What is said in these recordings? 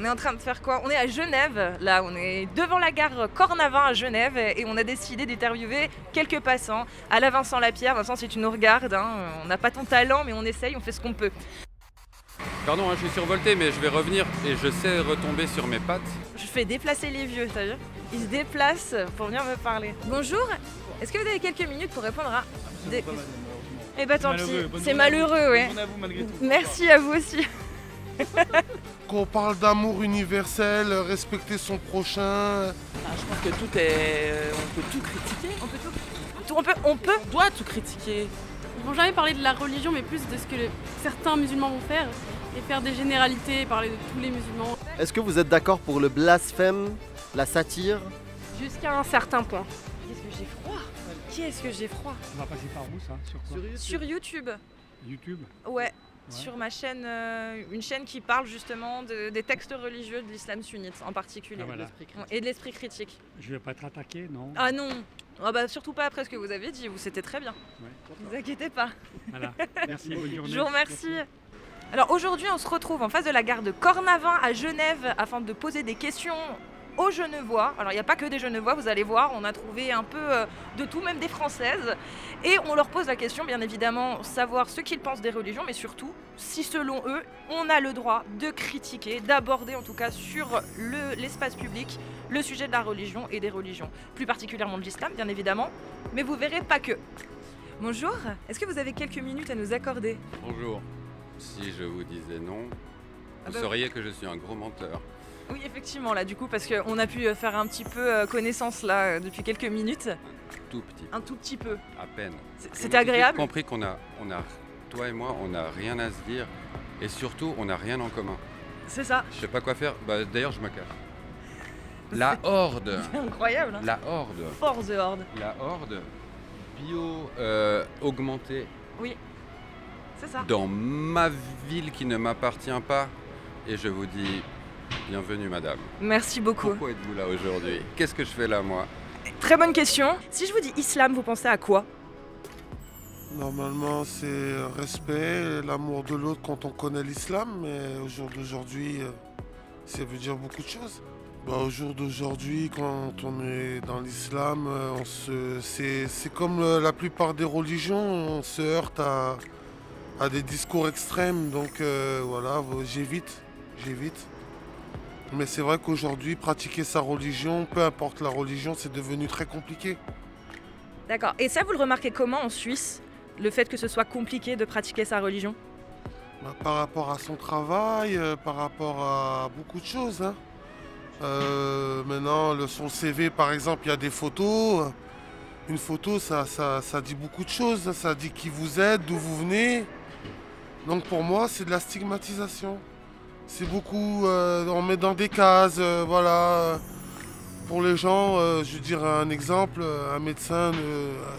On est en train de faire quoi? On est à Genève, là, on est devant la gare Cornavin à Genève et on a décidé d'interviewer quelques passants. À la Vincent Lapierre, Vincent, si tu nous regardes, hein, on n'a pas ton talent, mais on essaye, on fait ce qu'on peut. Pardon, hein, je suis survolté, mais je vais revenir et je sais retomber sur mes pattes. Je fais déplacer les vieux, t'as vu? Ils se déplacent pour venir me parler. Bonjour, est-ce que vous avez quelques minutes pour répondre à des... Eh bah tant pis, c'est malheureux, ouais. Bonne journée à vous malgré tout. Merci à vous aussi. Qu'on parle d'amour universel, respecter son prochain. Je pense que tout est. On peut tout critiquer. On peut tout... On peut... On doit tout critiquer. Ils vont jamais parler de la religion, mais plus de ce que certains musulmans vont faire et faire des généralités, parler de tous les musulmans. Est-ce que vous êtes d'accord pour le blasphème, la satire? Jusqu'à un certain point. Qu'est-ce que j'ai froid? Qui est-ce que j'ai froid? On va passer par où ça? Sur quoi? Sur YouTube. YouTube? Ouais. Sur ma chaîne, une chaîne qui parle justement des textes religieux de l'islam sunnite en particulier. Ah, voilà. Et de l'esprit critique. Je vais pas être attaqué, non? Ah non, ah bah, surtout pas après ce que vous avez dit, c'était très bien. Ouais. Ne vous inquiétez pas. Voilà. Merci, bonne journée. Je vous remercie. Alors aujourd'hui, on se retrouve en face de la gare de Cornavin à Genève afin de poser des questions aux Genevois. Alors il n'y a pas que des Genevois, vous allez voir, on a trouvé un peu de tout, même des Françaises. Et on leur pose la question, bien évidemment, savoir ce qu'ils pensent des religions, mais surtout, si selon eux, on a le droit de critiquer, d'aborder en tout cas sur l'espace public le sujet de la religion et des religions. Plus particulièrement de l'islam, bien évidemment, mais vous verrez pas que. Bonjour, est-ce que vous avez quelques minutes à nous accorder? Bonjour. Si je vous disais non, vous bah sauriez que je suis un gros menteur. Oui, effectivement, là, du coup, parce qu'on a pu faire un petit peu connaissance, là, depuis quelques minutes. Tout petit, Un tout petit peu. à peine. C'était agréable. J'ai compris qu'on a, toi et moi, on n'a rien à se dire et surtout, on n'a rien en commun. C'est ça. Je sais pas quoi faire. Bah, d'ailleurs, je me cache. La horde. C'est incroyable, hein. La horde. Force the Horde. La horde bio augmentée Oui, c'est ça. dans ma ville qui ne m'appartient pas. Et je vous dis, bienvenue madame. Merci beaucoup. Pourquoi êtes-vous là aujourd'hui? Qu'est-ce que je fais là moi? Très bonne question. Si je vous dis islam, vous pensez à quoi? Normalement, c'est respect, l'amour de l'autre quand on connaît l'islam, mais au jour d'aujourd'hui, ça veut dire beaucoup de choses. Bah, au jour d'aujourd'hui, quand on est dans l'islam, c'est comme la plupart des religions, on se heurte à des discours extrêmes, donc voilà, j'évite. Mais c'est vrai qu'aujourd'hui, pratiquer sa religion, peu importe la religion, c'est devenu très compliqué. D'accord. Et ça, vous le remarquez comment en Suisse? Le fait que ce soit compliqué de pratiquer sa religion? Bah, par rapport à son travail, par rapport à beaucoup de choses, hein. Maintenant, son CV, par exemple, il y a des photos. Une photo, ça dit beaucoup de choses. Ça dit qui vous êtes, d'où vous venez. Donc pour moi, c'est de la stigmatisation. C'est beaucoup, on met dans des cases, voilà. Pour les gens, je veux dire un exemple, un médecin,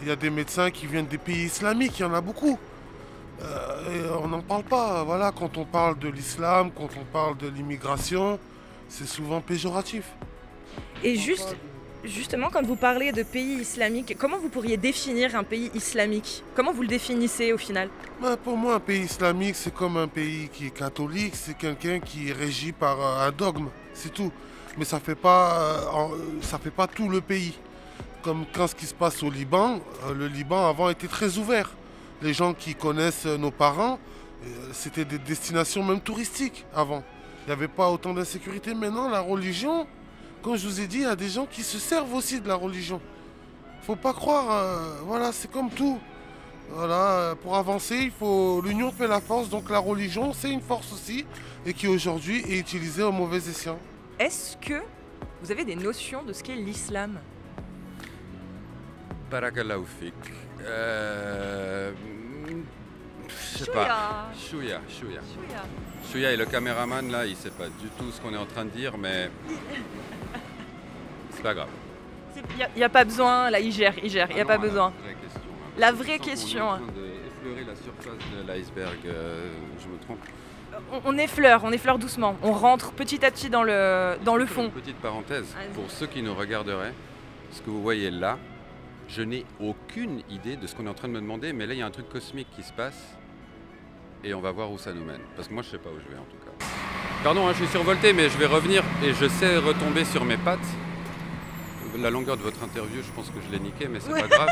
il y a des médecins qui viennent des pays islamiques, il y en a beaucoup. Et on n'en parle pas, voilà. Quand on parle de l'islam, quand on parle de l'immigration, c'est souvent péjoratif. Et justement, quand vous parlez de pays islamiques, comment vous pourriez définir un pays islamique? Comment vous le définissez au final? Ben, pour moi, un pays islamique, c'est comme un pays qui est catholique, c'est quelqu'un qui est régi par un dogme, c'est tout. Mais ça fait pas tout le pays. Comme quand ce qui se passe au Liban, le Liban avant était très ouvert. Les gens qui connaissent nos parents, c'était des destinations même touristiques avant. Il n'y avait pas autant d'insécurité. Maintenant, la religion, comme je vous ai dit, il y a des gens qui se servent aussi de la religion. Faut pas croire, voilà, c'est comme tout. Voilà, pour avancer, l'union fait la force, donc la religion, c'est une force aussi, et qui aujourd'hui est utilisée au mauvais escient. Est-ce que vous avez des notions de ce qu'est l'islam? Barakallahu fik. Je sais pas. Chouïa. Chouïa et le caméraman là, il sait pas du tout ce qu'on est en train de dire, mais c'est pas grave. Il n'y a pas besoin, là il gère, il n'y a pas besoin. La vraie question. On est en train d'effleurer la surface de l'iceberg, je me trompe. On effleure doucement, on rentre petit à petit dans le fond. Une petite parenthèse, pour ceux qui nous regarderaient, ce que vous voyez là, je n'ai aucune idée de ce qu'on est en train de me demander, mais là il y a un truc cosmique qui se passe et on va voir où ça nous mène. Parce que moi je sais pas où je vais en tout cas. Pardon, hein, je suis survolté, mais je vais revenir et je sais retomber sur mes pattes. La longueur de votre interview, je pense que je l'ai niqué, mais c'est Ouais. pas grave,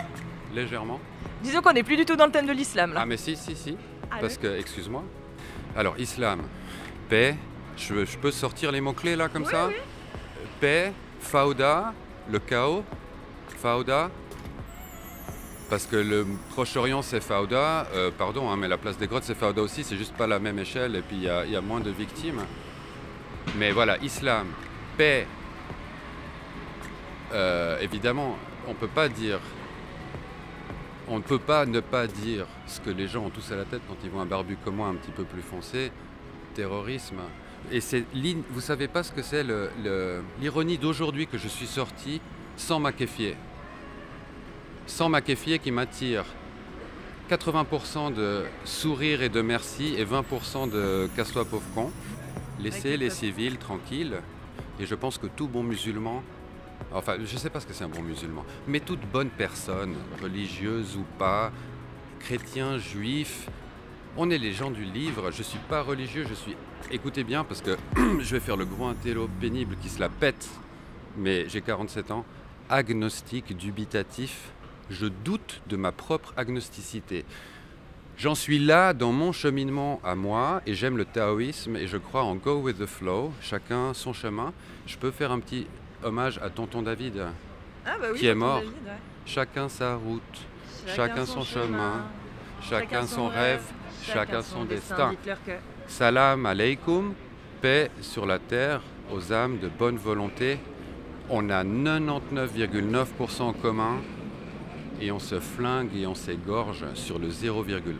légèrement. Disons qu'on n'est plus du tout dans le thème de l'islam là. Ah mais si, Ah, parce que, excuse-moi. Alors, islam, paix, je peux sortir les mots-clés là comme Oui, ça oui. Paix, fauda, le chaos, fauda. Parce que le Proche-Orient c'est fauda, pardon, hein, mais la place des grottes c'est fauda aussi, c'est juste pas la même échelle et puis il y a moins de victimes. Mais voilà, islam, paix, évidemment, on peut pas dire... On ne peut pas ne pas dire ce que les gens ont tous à la tête quand ils voient un barbu comme moi un petit peu plus foncé, terrorisme. Et vous savez pas ce que c'est l'ironie d'aujourd'hui que je suis sorti sans ma kéfier. Sans ma kéfier qui m'attire 80% de sourire et de merci et 20% de casse-toi pauvre con. Laissez les civils tranquilles. Et je pense que tout bon musulman, enfin, je ne sais pas ce que c'est un bon musulman, mais toute bonne personne, religieuse ou pas, chrétien, juif, on est les gens du livre. Je ne suis pas religieux, je suis... Écoutez bien, parce que je vais faire le gros intello pénible qui se la pète, mais j'ai 47 ans, agnostique, dubitatif, je doute de ma propre agnosticité. J'en suis là dans mon cheminement à moi, et j'aime le taoïsme, et je crois en go with the flow, chacun son chemin. Je peux faire un petit hommage à tonton David, Ah bah oui, qui est tonton mort. David, ouais. Chacun sa route, chacun son chemin, chacun son rêve, chacun son destin. Dites-leur que... Salam alaikum, paix sur la terre, aux âmes de bonne volonté. On a 99,9% en commun et on se flingue et on s'égorge sur le 0,1%.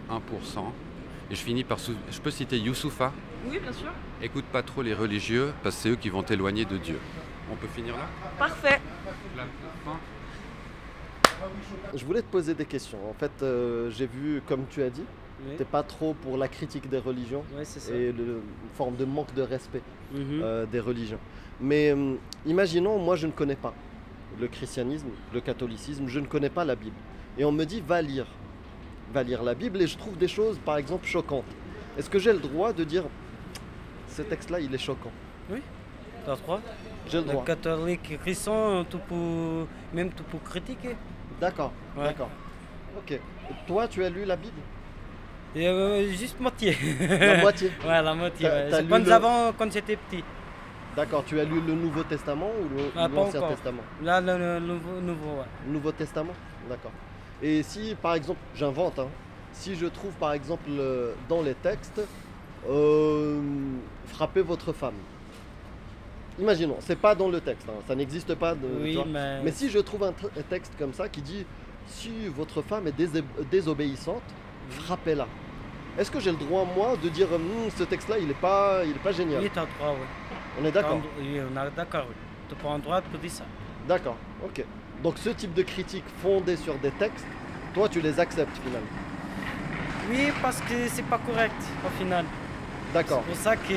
Et je finis par... Je peux citer Youssoufa. Oui, bien sûr. Écoute pas trop les religieux parce que c'est eux qui vont t'éloigner de Dieu. On peut finir là? Parfait. La fin. Je voulais te poser des questions. En fait, j'ai vu, comme tu as dit, Oui, t'es pas trop pour la critique des religions ouais, c'est ça. et une forme de manque de respect Mhm. des religions. Mais imaginons, moi je ne connais pas le christianisme, le catholicisme, je ne connais pas la Bible. Et on me dit, va lire la Bible et je trouve des choses, par exemple, choquantes. Est-ce que j'ai le droit de dire, ce texte-là, il est choquant? T'as le droit. J'ai le Le droit. catholique chrétien, même tout pour critiquer. D'accord, Ouais. d'accord. Ok. Et toi, tu as lu la Bible? Et, juste moitié. La moitié. Ouais, la moitié. T'as- Ouais. t'as C'est lu comme le- avant, quand j'étais petit. D'accord, tu as lu le Nouveau Testament ou Ah, pas l'Ancien encore. Testament? Là, le nouveau, ouais. Nouveau Testament? D'accord. Et si, par exemple, j'invente, hein, si je trouve, par exemple, dans les textes, frappez votre femme. Imaginons, c'est pas dans le texte, hein, ça n'existe pas. Tu Oui, vois. mais... Mais si je trouve un texte comme ça qui dit, si votre femme est désobéissante, frappez-la. Est-ce que j'ai le droit, moi, de dire, ce texte-là, il est pas génial? Oui, t'as le droit, oui. On est d'accord? Oui, on est d'accord, oui. Tu prends le droit de dire ça. D'accord, ok. Donc ce type de critique fondée sur des textes, toi, tu les acceptes finalement? Oui, parce que c'est pas correct, au final. D'accord. C'est pour ça que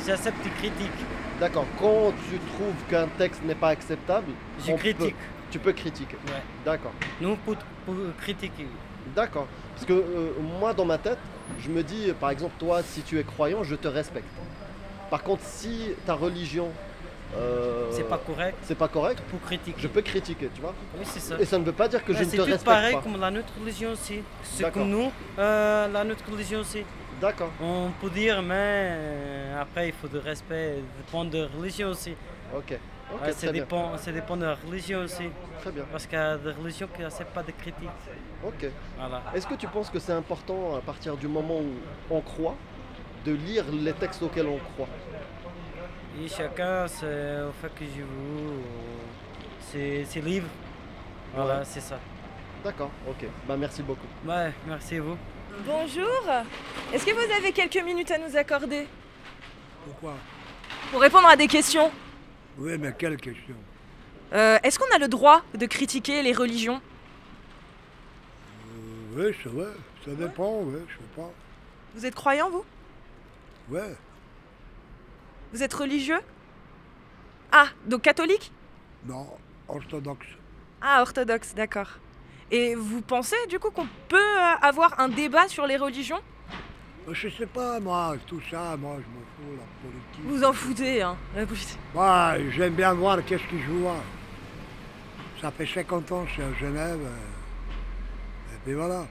j'accepte les critiques. D'accord. Quand tu trouves qu'un texte n'est pas acceptable, Je on critique. tu peux critiquer. Ouais. D'accord. Nous, pour critiquer. D'accord. Parce que moi, dans ma tête, je me dis, par exemple, toi, si tu es croyant, je te respecte. Par contre, si ta religion, C'est pas correct c'est pas correct, pour critiquer. je peux critiquer, tu vois. Oui, c'est ça. Et ça ne veut pas dire que je Ouais, ne c'est te tout respecte pareil pas. comme la notre religion aussi. C'est D'accord. comme nous, la notre religion aussi. D'accord. On peut dire, mais après, il faut de respect, ça dépend de la religion aussi. Ok. Ok, Ouais, très bien. ça dépend de la religion aussi. Très bien. Parce qu'il y a des religions qui n'acceptent pas de critiques. Ok. Voilà. Est-ce que tu penses que c'est important, à partir du moment où on croit, de lire les textes auxquels on croit? Et chacun, c'est au fait que je veux, c'est libre. Voilà, Ouais. c'est ça. D'accord, ok. Bah merci beaucoup. Ouais, merci à vous. Bonjour. Est-ce que vous avez quelques minutes à nous accorder Pourquoi? pour répondre à des questions? Oui, mais quelle question? Est-ce qu'on a le droit de critiquer les religions? Oui, c'est vrai. Ça dépend, oui, je sais pas. Vous êtes croyant, vous? Ouais. Vous êtes religieux? Ah, donc catholique? Non, orthodoxe. Ah, orthodoxe, d'accord. Et vous pensez du coup qu'on peut avoir un débat sur les religions? Je sais pas, moi, tout ça, moi, je m'en fous, la politique. Vous en foutez, hein, la politique. Moi, j'aime bien voir qu'est-ce qu'ils jouent. Ça fait 50 ans que je suis à Genève. Et puis voilà.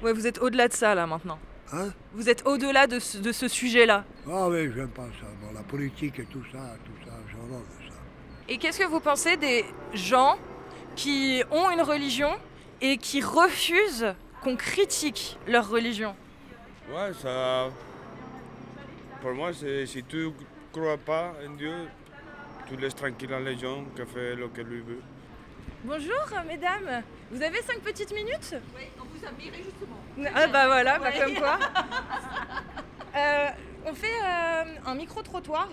Ouais, vous êtes au-delà de ça, là, maintenant. Hein? Vous êtes au-delà de ce sujet-là. Ah oui, j'aime pas ça. Bon, la politique et tout ça, j'ai horreur de ça. Et qu'est-ce que vous pensez des gens qui ont une religion et qui refusent qu'on critique leur religion? Ouais, ça. Pour moi, si tu ne crois pas en Dieu, tu laisses tranquille les gens qui font ce qu'ils veulent. Bonjour, mesdames. Vous avez 5 petites minutes? Oui, on vous a miré justement. Ah bah voilà, bah comme quoi. On fait un micro-trottoir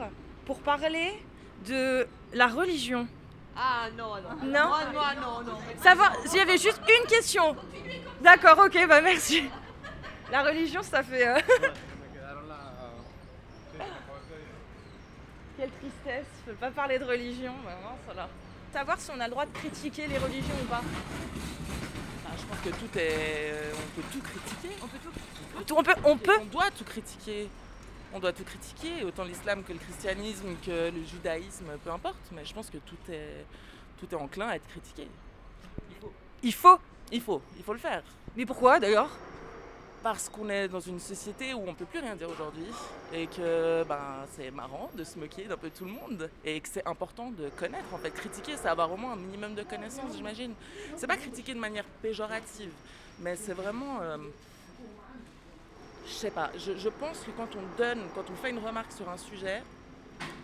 pour parler de la religion. Ah non. Non. Non. Savoir, s'il y avait juste une question. D'accord, ok, bah merci. La religion, ça fait... Quelle tristesse, je peux pas parler de religion, vraiment, ça là. Savoir si on a le droit de critiquer les religions ou pas. Je pense que tout est. On peut tout critiquer. On doit tout critiquer. On doit tout critiquer, autant l'islam que le christianisme, que le judaïsme, peu importe. Mais je pense que tout est enclin à être critiqué. Il faut le faire. Mais pourquoi d'ailleurs? Parce qu'on est dans une société où on ne peut plus rien dire aujourd'hui et que c'est marrant de se moquer d'un peu tout le monde et que c'est important de connaître. En fait, critiquer, c'est avoir au moins un minimum de connaissances, j'imagine. C'est pas critiquer de manière péjorative, mais c'est vraiment... je sais pas, je pense que quand on fait une remarque sur un sujet,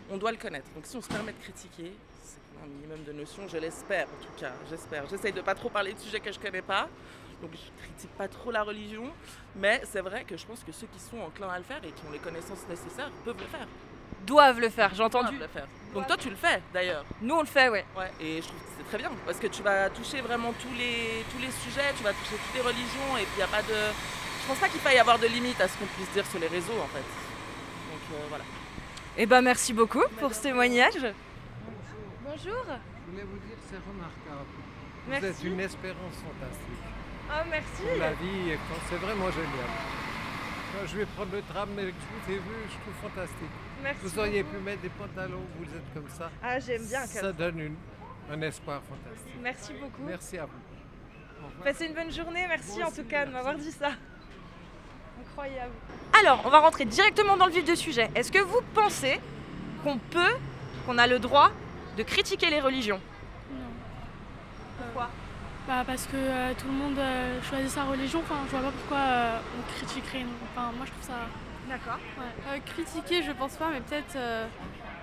on doit le connaître. Donc si on se permet de critiquer, c'est un minimum de notions, je l'espère en tout cas, j'espère. J'essaye de pas trop parler de sujets que je connais pas. Donc je critique pas trop la religion, mais c'est vrai que je pense que ceux qui sont enclins à le faire et qui ont les connaissances nécessaires peuvent le faire. Doivent le faire, j'ai entendu. Doivent le faire. Donc toi tu le fais d'ailleurs. Nous on le fait, ouais. Ouais. Et je trouve que c'est très bien parce que tu vas toucher vraiment tous les sujets, tu vas toucher toutes les religions et puis il n'y a pas de... Je pense pas qu'il faille y avoir de limite à ce qu'on puisse dire sur les réseaux en fait. Donc voilà. Eh ben merci beaucoup pour ce témoignage. Bonjour. Je voulais vous dire c'est remarquable. Merci. Vous êtes une espérance fantastique. Oh merci. Pour la vie, c'est vraiment génial. Quand je vais prendre le tram et que je vous ai vu, je trouve fantastique. Merci. Vous auriez pu mettre des pantalons, vous êtes comme ça. Ah j'aime bien. Ça donne un espoir fantastique. Merci beaucoup. Merci à vous. Passez une bonne journée, merci en tout cas de m'avoir dit ça. Incroyable. Alors, on va rentrer directement dans le vif du sujet. Est-ce que vous pensez qu'on a le droit de critiquer les religions? Non. Pourquoi? Parce que tout le monde choisit sa religion, enfin je vois pas pourquoi on critiquerait. Enfin moi je trouve ça... D'accord. Ouais. Critiquer je pense pas, mais peut-être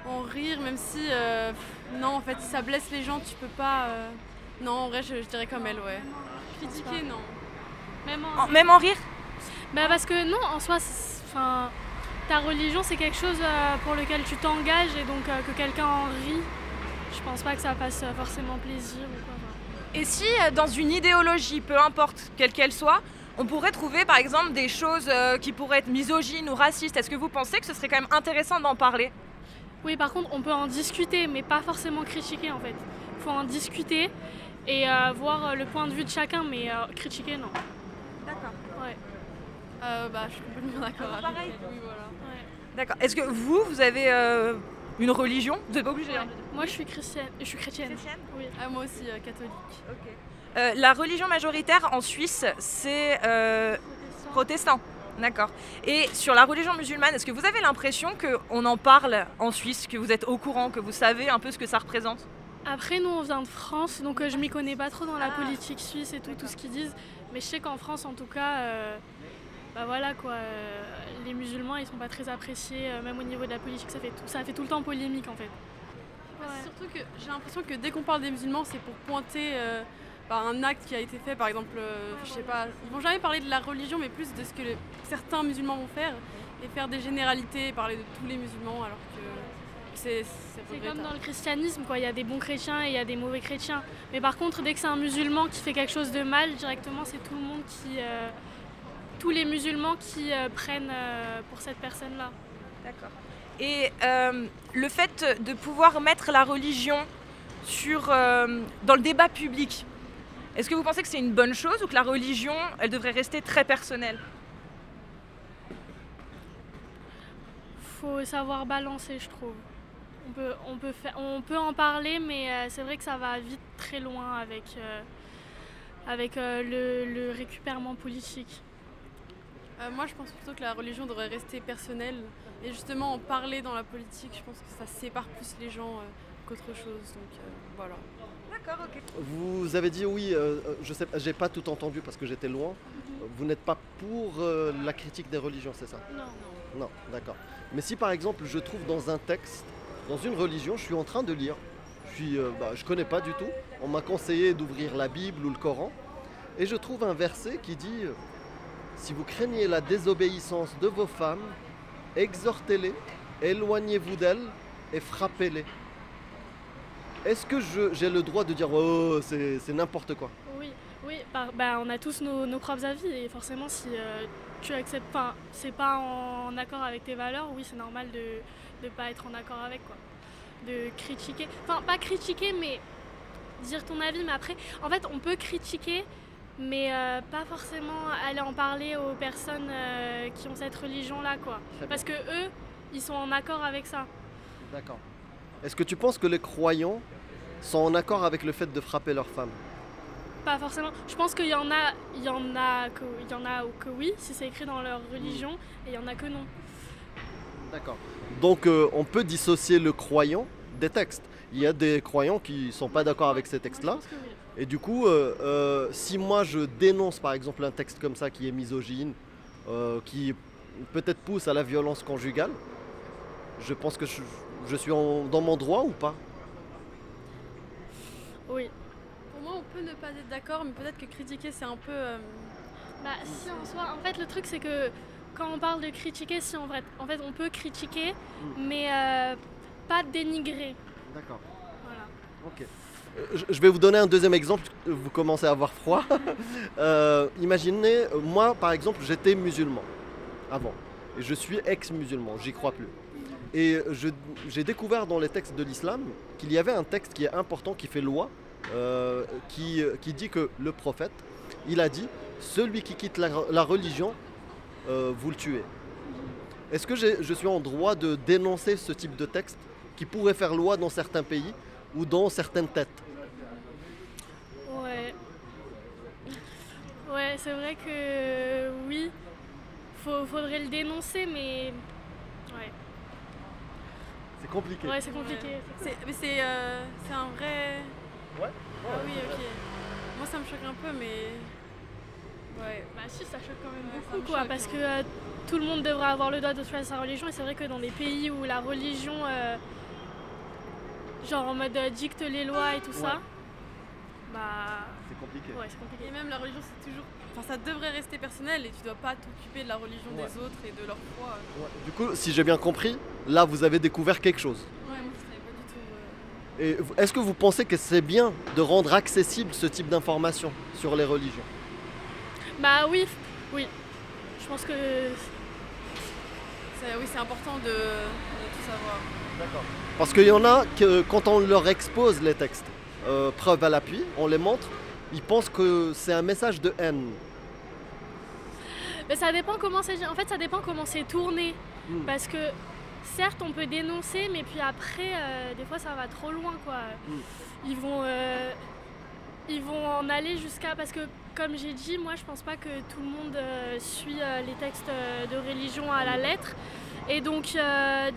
en rire, même si... non en fait si ça blesse les gens tu peux pas... Non en vrai je dirais comme elle, ouais. Critiquer non. Même en rire? Parce que non, en soi, ta religion c'est quelque chose pour lequel tu t'engages et donc que quelqu'un en rit, je pense pas que ça fasse forcément plaisir ou quoi. Et si dans une idéologie, peu importe quelle qu'elle soit, on pourrait trouver par exemple des choses qui pourraient être misogynes ou racistes, est-ce que vous pensez que ce serait quand même intéressant d'en parler? Oui, par contre on peut en discuter, mais pas forcément critiquer en fait. Il faut en discuter et voir le point de vue de chacun, mais critiquer non. D'accord. Ouais. Je suis complètement d'accord. Pareil. Oui, voilà. Ouais. D'accord. Est-ce que vous avez une religion? Vous n'êtes pas obligé. Hein. Moi, je suis chrétienne. Chrétienne? Oui. Moi aussi, catholique. Ok. La religion majoritaire en Suisse, c'est protestant. D'accord. Et sur la religion musulmane, est-ce que vous avez l'impression qu'on en parle en Suisse, que vous êtes au courant, que vous savez un peu ce que ça représente? Après, nous, on vient de France, donc je m'y connais pas trop dans la politique suisse et tout ce qu'ils disent. Mais je sais qu'en France, en tout cas, voilà quoi, les musulmans, ils sont pas très appréciés, même au niveau de la politique, ça fait tout le temps polémique en fait. Ouais. Surtout que j'ai l'impression que dès qu'on parle des musulmans, c'est pour pointer un acte qui a été fait, par exemple, je sais pas, ils vont jamais parler de la religion, mais plus de ce que certains musulmans vont faire, et faire des généralités, parler de tous les musulmans, alors que c'est comme dans le christianisme, quoi. Il y a des bons chrétiens et il y a des mauvais chrétiens. Mais par contre, dès que c'est un musulman qui fait quelque chose de mal, directement, c'est tout le monde tous les musulmans qui prennent pour cette personne-là. D'accord. Et le fait de pouvoir mettre la religion dans le débat public, est-ce que vous pensez que c'est une bonne chose ou que la religion, elle devrait rester très personnelle? faut savoir balancer, je trouve. On peut en parler, mais c'est vrai que ça va vite très loin avec le récupèrement politique. Moi, je pense plutôt que la religion devrait rester personnelle. Et justement, en parler dans la politique, je pense que ça sépare plus les gens qu'autre chose. Donc voilà. D'accord, ok. Vous avez dit oui, je sais, j'ai pas tout entendu parce que j'étais loin. Vous n'êtes pas pour la critique des religions, c'est ça? Non. Non, d'accord. Mais si par exemple je trouve dans un texte, dans une religion, je suis en train de lire, je connais pas du tout, on m'a conseillé d'ouvrir la Bible ou le Coran, et je trouve un verset qui dit si vous craignez la désobéissance de vos femmes, exhortez-les, éloignez-vous d'elles et frappez-les. Est-ce que j'ai le droit de dire oh, c'est n'importe quoi? Oui, on a tous nos propres avis et forcément si tu acceptes pas, c'est pas en accord avec tes valeurs, oui c'est normal de pas être en accord avec quoi. De critiquer, enfin pas critiquer mais dire ton avis, mais après en fait on peut critiquer mais pas forcément aller en parler aux personnes qui ont cette religion là quoi. Parce que eux, ils sont en accord avec ça. D'accord. Est-ce que tu penses que les croyants sont en accord avec le fait de frapper leurs femmes? Pas forcément. Je pense qu'il y en a que oui, si c'est écrit dans leur religion, et il y en a que non. D'accord. Donc on peut dissocier le croyant des textes. Il y a des croyants qui ne sont pas d'accord avec ces textes-là. Oui. Et du coup, si moi je dénonce par exemple un texte comme ça qui est misogyne, qui peut-être pousse à la violence conjugale, je pense que je suis dans mon droit ou pas? Oui. Pour moi, on peut ne pas être d'accord, mais peut-être que critiquer, c'est un peu... Si en soi, en fait, le truc, c'est que quand on parle de critiquer, si en fait, on peut critiquer, mais pas dénigrer. D'accord. Voilà. Ok. Je vais vous donner un deuxième exemple, vous commencez à avoir froid. Imaginez, moi par exemple, j'étais musulman avant, et je suis ex-musulman, j'y crois plus. Et j'ai découvert dans les textes de l'islam qu'il y avait un texte qui est important, qui fait loi, qui dit que le prophète, il a dit « Celui qui quitte la religion, vous le tuez ». Est-ce que je suis en droit de dénoncer ce type de texte qui pourrait faire loi dans certains pays ou dans certaines têtes? Ouais, c'est vrai que oui, faudrait le dénoncer, mais ouais. C'est compliqué. Ouais, c'est compliqué. Mais c'est un vrai... Ouais. Ah oui, ok. Moi, ça me choque un peu, mais... Ouais. Bah si, ça choque quand même beaucoup, quoi, parce que tout le monde devrait avoir le droit de choisir sa religion, et c'est vrai que dans des pays où la religion, genre en mode dicte les lois et tout ça, bah... C'est compliqué. Ouais, c'est compliqué. Et même la religion, c'est toujours... Enfin, ça devrait rester personnel et tu dois pas t'occuper de la religion des autres et de leur foi. Ouais. Du coup, si j'ai bien compris, là, vous avez découvert quelque chose. Ouais, moi, je savais pas du tout. Et est-ce que vous pensez que c'est bien de rendre accessible ce type d'informations sur les religions? Bah oui. Je pense que... Oui, c'est important de tout savoir. D'accord. Parce qu'il y en a que quand on leur expose les textes, preuve à l'appui, on les montre, ils pensent que c'est un message de haine. Mais ça dépend comment c'est... En fait, ça dépend comment c'est tourné. Parce que certes, on peut dénoncer, mais puis après, des fois, ça va trop loin, quoi. Ils vont en aller jusqu'à... Parce que, comme j'ai dit, moi, je pense pas que tout le monde suit les textes de religion à la lettre. Et donc,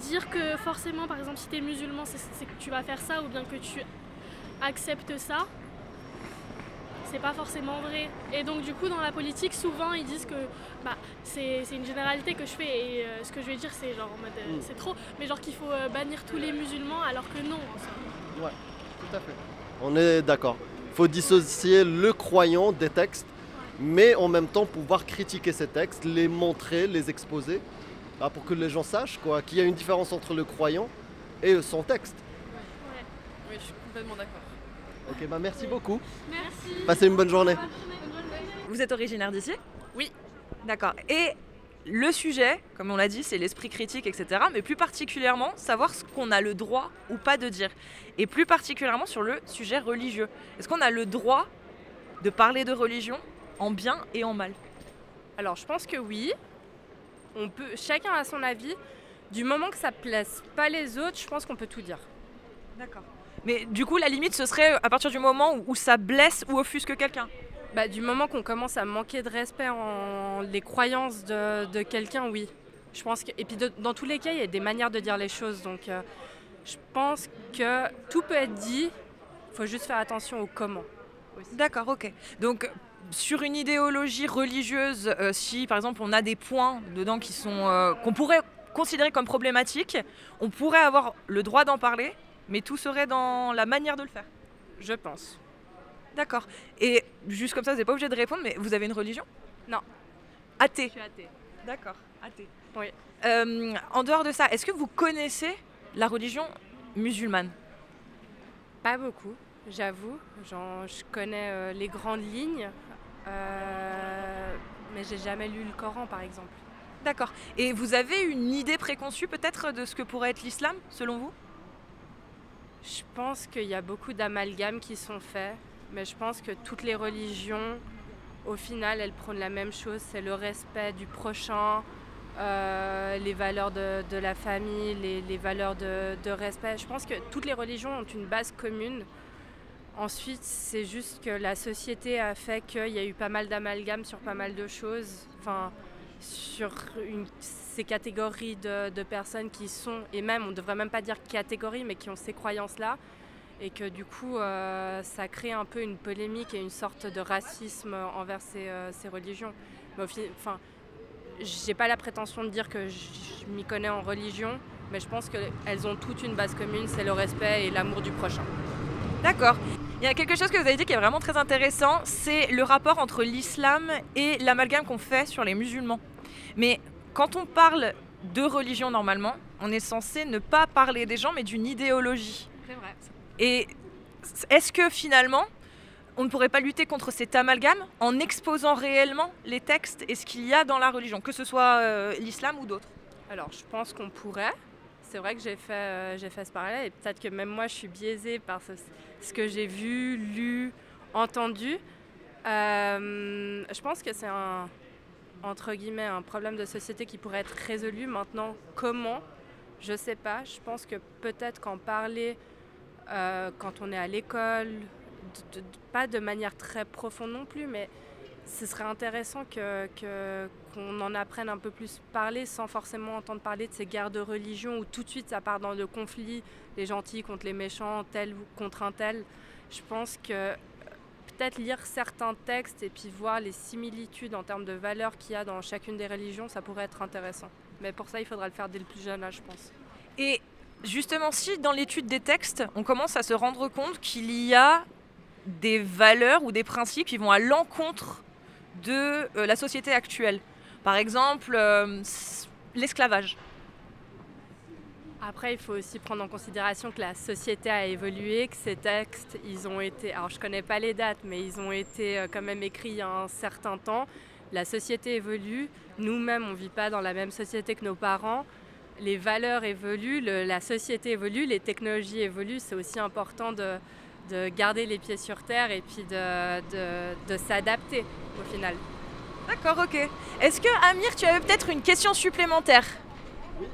dire que forcément, par exemple, si tu es musulman, c'est que tu vas faire ça, ou bien que tu acceptes ça, c'est pas forcément vrai. Et donc, du coup, dans la politique, souvent, ils disent que c'est une généralité que je fais. Et ce que je vais dire, c'est genre en mode c'est trop, mais genre qu'il faut bannir tous les musulmans, alors que non. Ouais, tout à fait. On est d'accord. Il faut dissocier le croyant des textes, mais en même temps pouvoir critiquer ces textes, les montrer, les exposer, pour que les gens sachent qu'il y a une différence entre le croyant et son texte. Ouais. Oui, je suis complètement d'accord. Ok, merci beaucoup. Merci. Passez une bonne journée. Vous êtes originaire d'ici? Oui. D'accord. Et le sujet, comme on l'a dit, c'est l'esprit critique, etc. Mais plus particulièrement, savoir ce qu'on a le droit ou pas de dire. Et plus particulièrement sur le sujet religieux. Est-ce qu'on a le droit de parler de religion en bien et en mal? Alors je pense que oui. Chacun a son avis. Du moment que ça plaise pas les autres, je pense qu'on peut tout dire. D'accord. Mais du coup, la limite, ce serait à partir du moment où ça blesse ou offusque quelqu'un. Bah, du moment qu'on commence à manquer de respect en les croyances de quelqu'un, oui. Je pense que... Et puis dans tous les cas, il y a des manières de dire les choses. Donc je pense que tout peut être dit, il faut juste faire attention au comment. D'accord, ok. Donc sur une idéologie religieuse, si par exemple on a des points dedans qui sont qu'on pourrait considérer comme problématiques, on pourrait avoir le droit d'en parler, mais tout serait dans la manière de le faire. Je pense. D'accord. Et juste comme ça, vous n'êtes pas obligé de répondre, mais vous avez une religion? Non. Athée? Je suis athée. D'accord, athée. Oui. En dehors de ça, est-ce que vous connaissez la religion musulmane? Pas beaucoup, j'avoue. Je connais les grandes lignes, mais j'ai jamais lu le Coran, par exemple. D'accord. Et vous avez une idée préconçue peut-être de ce que pourrait être l'islam, selon vous? Je pense qu'il y a beaucoup d'amalgames qui sont faits, mais je pense que toutes les religions, au final, elles prônent la même chose, c'est le respect du prochain, les valeurs de la famille, les valeurs de respect. Je pense que toutes les religions ont une base commune. Ensuite, c'est juste que la société a fait qu'il y a eu pas mal d'amalgames sur pas mal de choses, enfin, sur ces catégories de personnes qui sont, et même, on ne devrait même pas dire catégories, mais qui ont ces croyances-là, et que du coup, ça crée un peu une polémique et une sorte de racisme envers ces religions. Mais enfin, j'ai pas la prétention de dire que je m'y connais en religion, mais je pense qu'elles ont toutes une base commune, c'est le respect et l'amour du prochain. D'accord. Il y a quelque chose que vous avez dit qui est vraiment très intéressant, c'est le rapport entre l'islam et l'amalgame qu'on fait sur les musulmans. Mais quand on parle de religion normalement, on est censé ne pas parler des gens mais d'une idéologie. C'est vrai. Et est-ce que finalement, on ne pourrait pas lutter contre cet amalgame en exposant réellement les textes et ce qu'il y a dans la religion, que ce soit l'islam ou d'autres? Alors je pense qu'on pourrait. C'est vrai que j'ai fait ce parallèle et peut-être que même moi je suis biaisée par ce que j'ai vu, lu, entendu. Je pense que c'est entre guillemets un problème de société qui pourrait être résolu. Maintenant, comment? Je sais pas. Je pense que peut-être qu'en parler quand on est à l'école, pas de manière très profonde non plus, mais ce serait intéressant qu'on en apprenne un peu plus parler sans forcément entendre parler de ces guerres de religion où tout de suite ça part dans le conflit, les gentils contre les méchants, tel contre un tel. Je pense que peut-être lire certains textes et puis voir les similitudes en termes de valeurs qu'il y a dans chacune des religions, ça pourrait être intéressant. Mais pour ça, il faudra le faire dès le plus jeune âge, je pense. Et justement, si dans l'étude des textes, on commence à se rendre compte qu'il y a des valeurs ou des principes qui vont à l'encontre de la société actuelle. Par exemple, l'esclavage. Après, il faut aussi prendre en considération que la société a évolué, que ces textes, ils ont été, alors je ne connais pas les dates, mais ils ont été quand même écrits il y a un certain temps. La société évolue, nous-mêmes, on ne vit pas dans la même société que nos parents. Les valeurs évoluent, la société évolue, les technologies évoluent. C'est aussi important de garder les pieds sur terre et puis de s'adapter au final. D'accord, ok. Est-ce que, Amir, tu avais peut-être une question supplémentaire? Oui.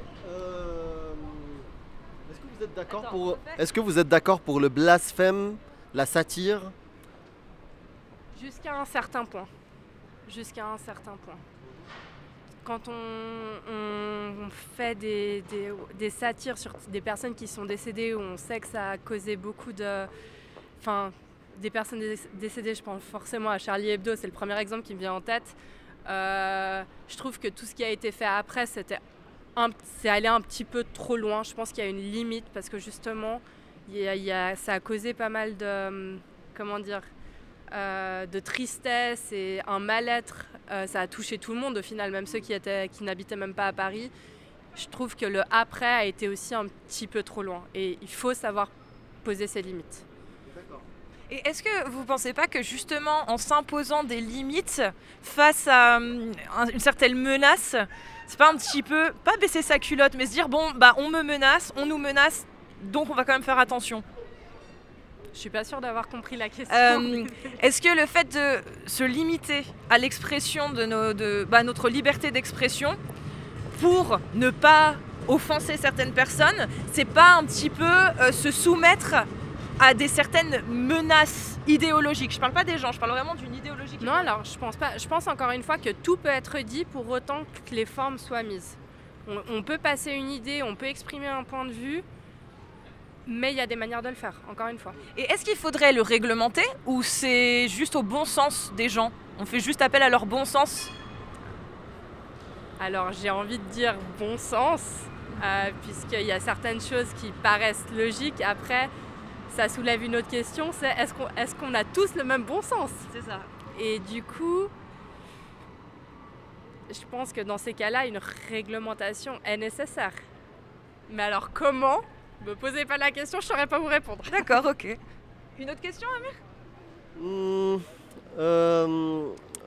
Est-ce que vous êtes d'accord pour le blasphème, la satire? Jusqu'à un certain point. Jusqu'à un certain point. Quand on fait des satires sur des personnes qui sont décédées, où on sait que ça a causé beaucoup de... Enfin, des personnes décédées, je pense forcément à Charlie Hebdo, c'est le premier exemple qui me vient en tête. Je trouve que tout ce qui a été fait après, c'est allé un petit peu trop loin. Je pense qu'il y a une limite parce que justement, ça a causé pas mal de... Comment dire, de tristesse et un mal-être. Ça a touché tout le monde au final, même ceux qui n'habitaient même pas à Paris. Je trouve que le après a été aussi un petit peu trop loin et il faut savoir poser ses limites. D'accord. Et est-ce que vous ne pensez pas que justement en s'imposant des limites face à une certaine menace, c'est pas un petit peu, pas baisser sa culotte, mais se dire bon bah on me menace, on nous menace, donc on va quand même faire attention? Je suis pas sûre d'avoir compris la question. Est-ce que le fait de se limiter à l'expression de notre liberté d'expression pour ne pas offenser certaines personnes, c'est pas un petit peu se soumettre à certaines menaces idéologiques? Je parle pas des gens, je parle vraiment d'une idéologie. Non, alors je pense pas. Je pense encore une fois que tout peut être dit pour autant que les formes soient mises. On peut passer une idée, on peut exprimer un point de vue, mais il y a des manières de le faire, encore une fois. Et est-ce qu'il faudrait le réglementer ou c'est juste au bon sens des gens? On fait juste appel à leur bon sens? Alors j'ai envie de dire bon sens, puisqu'il y a certaines choses qui paraissent logiques. Après, ça soulève une autre question, c'est est-ce qu'on a tous le même bon sens? C'est ça. Et du coup, je pense que dans ces cas-là, une réglementation est nécessaire. Mais alors comment? Me posez pas la question, je saurais pas vous répondre. D'accord, ok. Une autre question, Amir?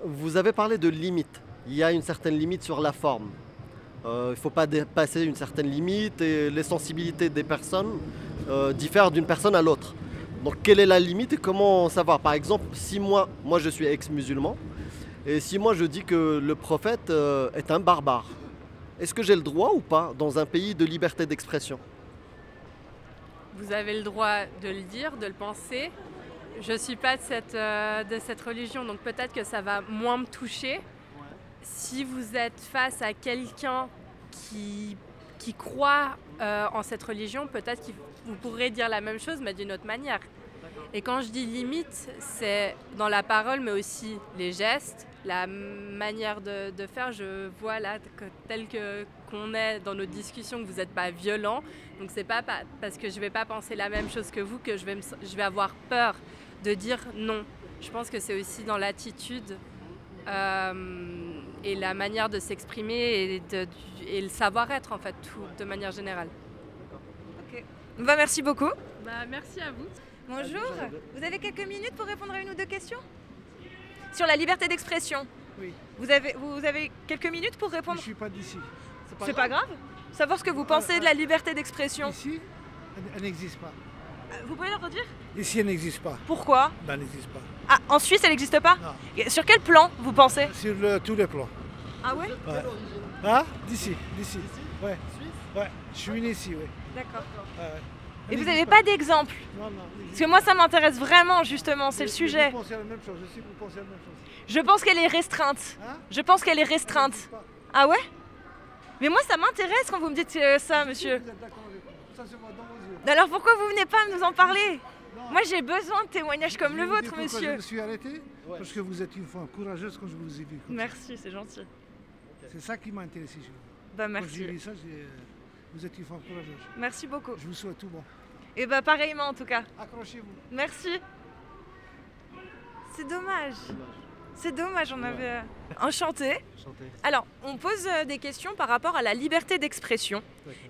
Vous avez parlé de limites. Il y a une certaine limite sur la forme. Il ne faut pas dépasser une certaine limite et les sensibilités des personnes diffèrent d'une personne à l'autre. Donc quelle est la limite et comment savoir? Par exemple, si moi je suis ex-musulman et si moi je dis que le prophète est un barbare, est-ce que j'ai le droit ou pas dans un pays de liberté d'expression? Vous avez le droit de le dire, de le penser. Je ne suis pas de cette religion, donc peut-être que ça va moins me toucher. Si vous êtes face à quelqu'un qui croit en cette religion, peut-être que vous pourrez dire la même chose, mais d'une autre manière. Et quand je dis limite, c'est dans la parole, mais aussi les gestes, la manière de faire. Je vois là, tel qu'on est dans nos discussions, que vous n'êtes pas violent. Donc c'est pas parce que je ne vais pas penser la même chose que vous que je vais avoir peur de dire non. Je pense que c'est aussi dans l'attitude et la manière de s'exprimer et le savoir-être en fait, tout, de manière générale. Ok. Bah, merci beaucoup. Bah, merci à vous. Bonjour. Vous avez quelques minutes pour répondre à une ou deux questions? Sur la liberté d'expression. Oui. Vous avez quelques minutes pour répondre? Je ne suis pas d'ici. C'est pas grave. Savoir ce que vous pensez de la liberté d'expression. Ici, elle n'existe pas. Vous pouvez le redire? Ici, elle n'existe pas. Pourquoi? Ben, elle n'existe pas. Ah, en Suisse, elle n'existe pas? Non. Et sur quel plan, vous pensez? Sur tous les plans. Ah ouais? Ouais. Ah, d'ici. Ouais. Ouais, je suis venu ici, oui. D'accord. Ouais. Et vous n'avez pas d'exemple? Non. Parce que moi, ça m'intéresse vraiment, justement, c'est le sujet. Vous pensez à la même chose, je sais que vous pensez à la même chose. Je pense qu'elle est restreinte. Hein? Je pense qu'elle est restreinte. Ah ouais? Mais moi, ça m'intéresse quand vous me dites ça, monsieur. Vous êtes d'accord avec moi. Ça se voit dans vos yeux. Alors pourquoi vous venez pas nous en parler? Non. Moi, j'ai besoin de témoignages comme le vôtre, Pourquoi monsieur. je me suis arrêté? Parce que vous êtes une femme courageuse quand je vous ai vu. Merci, c'est gentil. C'est ça qui m'a intéressé chez vous. Bah Quand merci. j'ai vu ça, vous êtes une femme courageuse. Merci beaucoup. Je vous souhaite tout bon. Et bah pareillement en tout cas. Accrochez-vous. Merci. C'est dommage. C'est dommage, on avait... Enchanté. Alors, on pose des questions par rapport à la liberté d'expression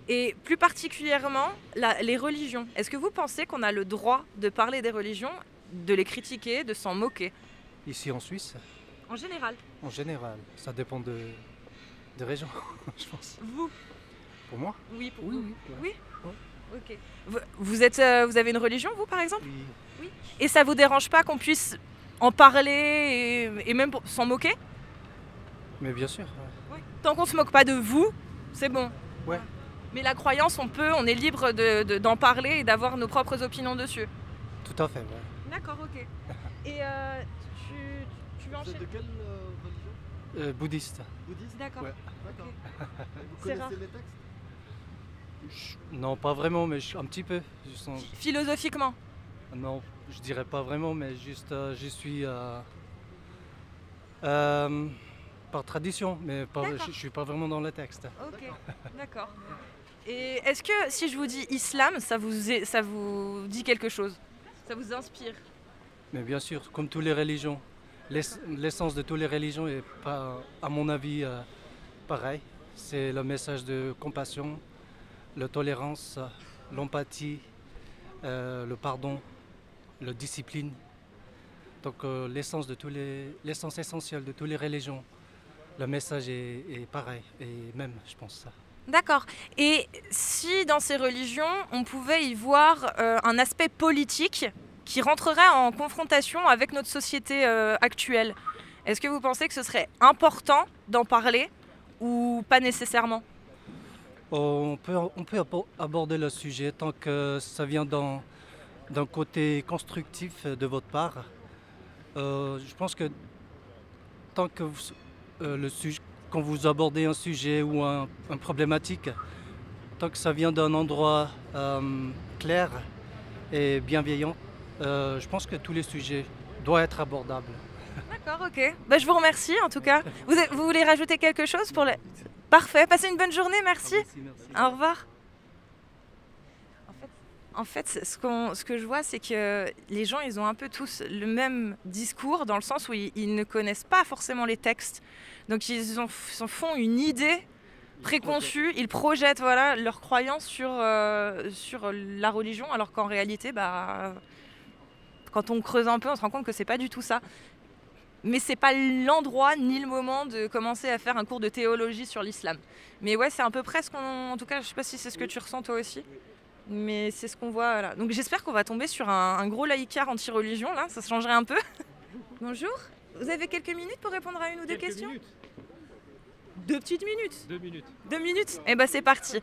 et plus particulièrement les religions. Est-ce que vous pensez qu'on a le droit de parler des religions, de les critiquer, de s'en moquer? Ici en Suisse? En général. En général, ça dépend de régions, je pense. Vous? Pour moi? Oui, pour oui, vous. oui. Oui. Ouais. Ok. Vous avez une religion, vous, par exemple? Oui. Et ça vous dérange pas qu'on puisse en parler et même s'en moquer? Mais bien sûr. Oui. Tant qu'on se moque pas de vous, c'est bon. Ouais. Mais la croyance, on est libre d'en parler et d'avoir nos propres opinions dessus. Tout à fait, ouais. D'accord, ok. Et tu veux enchaîner? De quelle religion? Bouddhiste. Bouddhiste? D'accord. Ouais. D'accord. Vous C'est connaissez rare. les textes? Non, pas vraiment, mais un petit peu. Philosophiquement? Non, je dirais pas vraiment, mais juste je suis par tradition, mais je suis pas vraiment dans le texte. Ok, d'accord. Et est-ce que si je vous dis islam, ça vous dit quelque chose? Ça vous inspire? Mais bien sûr, comme toutes les religions, l'essence de toutes les religions est pas, à mon avis, pareil. C'est le message de compassion, la tolérance, l'empathie, le pardon, la discipline. Donc l'essence essentielle de toutes les religions, le message est pareil, et même, je pense ça. D'accord. Et si dans ces religions, on pouvait y voir un aspect politique qui rentrerait en confrontation avec notre société actuelle, est-ce que vous pensez que ce serait important d'en parler ou pas nécessairement? On peut aborder le sujet tant que ça vient d'un côté constructif de votre part. Je pense que tant que quand vous abordez un sujet ou un problématique, tant que ça vient d'un endroit clair et bienveillant, je pense que tous les sujets doivent être abordables. D'accord, ok. Bah, je vous remercie en tout cas. Vous voulez rajouter quelque chose pour le... Parfait, passez une bonne journée, merci. Au revoir. En fait, ce que je vois, c'est que les gens, ils ont un peu tous le même discours, dans le sens où ils ne connaissent pas forcément les textes. Donc ils s'en font une idée préconçue, ils projettent voilà, leurs croyances sur la religion, alors qu'en réalité, bah, quand on creuse un peu, on se rend compte que c'est pas du tout ça. Mais c'est pas l'endroit ni le moment de commencer à faire un cours de théologie sur l'islam. Mais ouais, c'est à peu près ce qu'on... En tout cas, je sais pas si c'est ce que tu ressens toi aussi. Mais c'est ce qu'on voit là. Donc j'espère qu'on va tomber sur un gros laïcard anti-religion, là. Ça se changerait un peu. Bonjour. Vous avez quelques minutes pour répondre à une ou deux questions ? 2 petites minutes. 2 minutes. 2 minutes ? Eh ben c'est parti.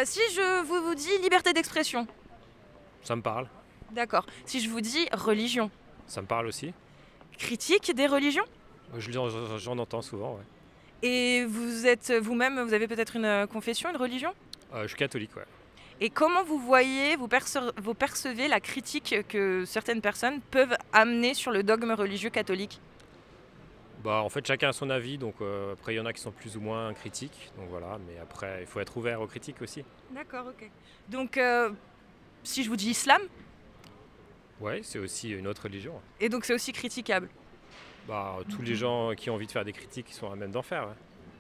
Si je vous dis liberté d'expression. Ça me parle. D'accord. Si je vous dis religion. Ça me parle aussi. Critique des religions ? J'en entends souvent, ouais. Et vous êtes vous-même, vous avez peut-être une confession, une religion ? Je suis catholique, ouais. Et comment vous voyez, vous percevez la critique que certaines personnes peuvent amener sur le dogme religieux catholique ? Bah, en fait, chacun a son avis, donc après, il y en a qui sont plus ou moins critiques, donc voilà, mais après, il faut être ouvert aux critiques aussi. D'accord, ok. Donc, si je vous dis islam ? Ouais, c'est aussi une autre religion. Et donc, c'est aussi critiquable ? Bah, tous les gens qui ont envie de faire des critiques, ils sont à même d'en faire, ouais.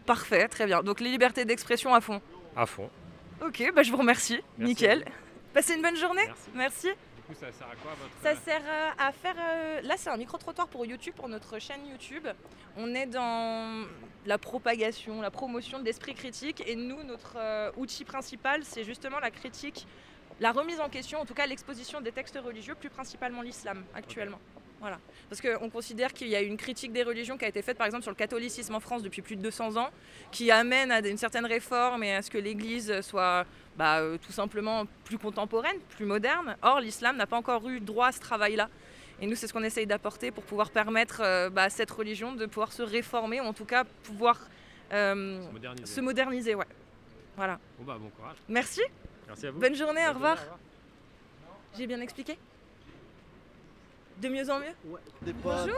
Parfait, très bien. Donc, les libertés d'expression à fond ? À fond. Ok, bah je vous remercie. Merci. Nickel. Passez une bonne journée. Merci. Merci. Du coup, ça sert à quoi votre... Ça sert à faire... Là, c'est un micro-trottoir pour YouTube, pour notre chaîne YouTube. On est dans la propagation, la promotion de l'esprit critique. Et nous, notre outil principal, c'est justement la critique, la remise en question, en tout cas l'exposition des textes religieux, plus principalement l'islam actuellement. Okay. Voilà. Parce qu'on considère qu'il y a une critique des religions qui a été faite par exemple sur le catholicisme en France depuis plus de 200 ans, qui amène à une certaine réforme et à ce que l'Église soit tout simplement plus contemporaine, plus moderne. Or, l'islam n'a pas encore eu droit à ce travail-là. Et nous, c'est ce qu'on essaye d'apporter pour pouvoir permettre à cette religion de pouvoir se réformer, ou en tout cas pouvoir se moderniser. Ouais. Voilà. Bon, bon courage. Merci. Merci à vous. Bonne journée, au revoir. J'ai bien expliqué ? De mieux en mieux ? Ouais. Bonjour,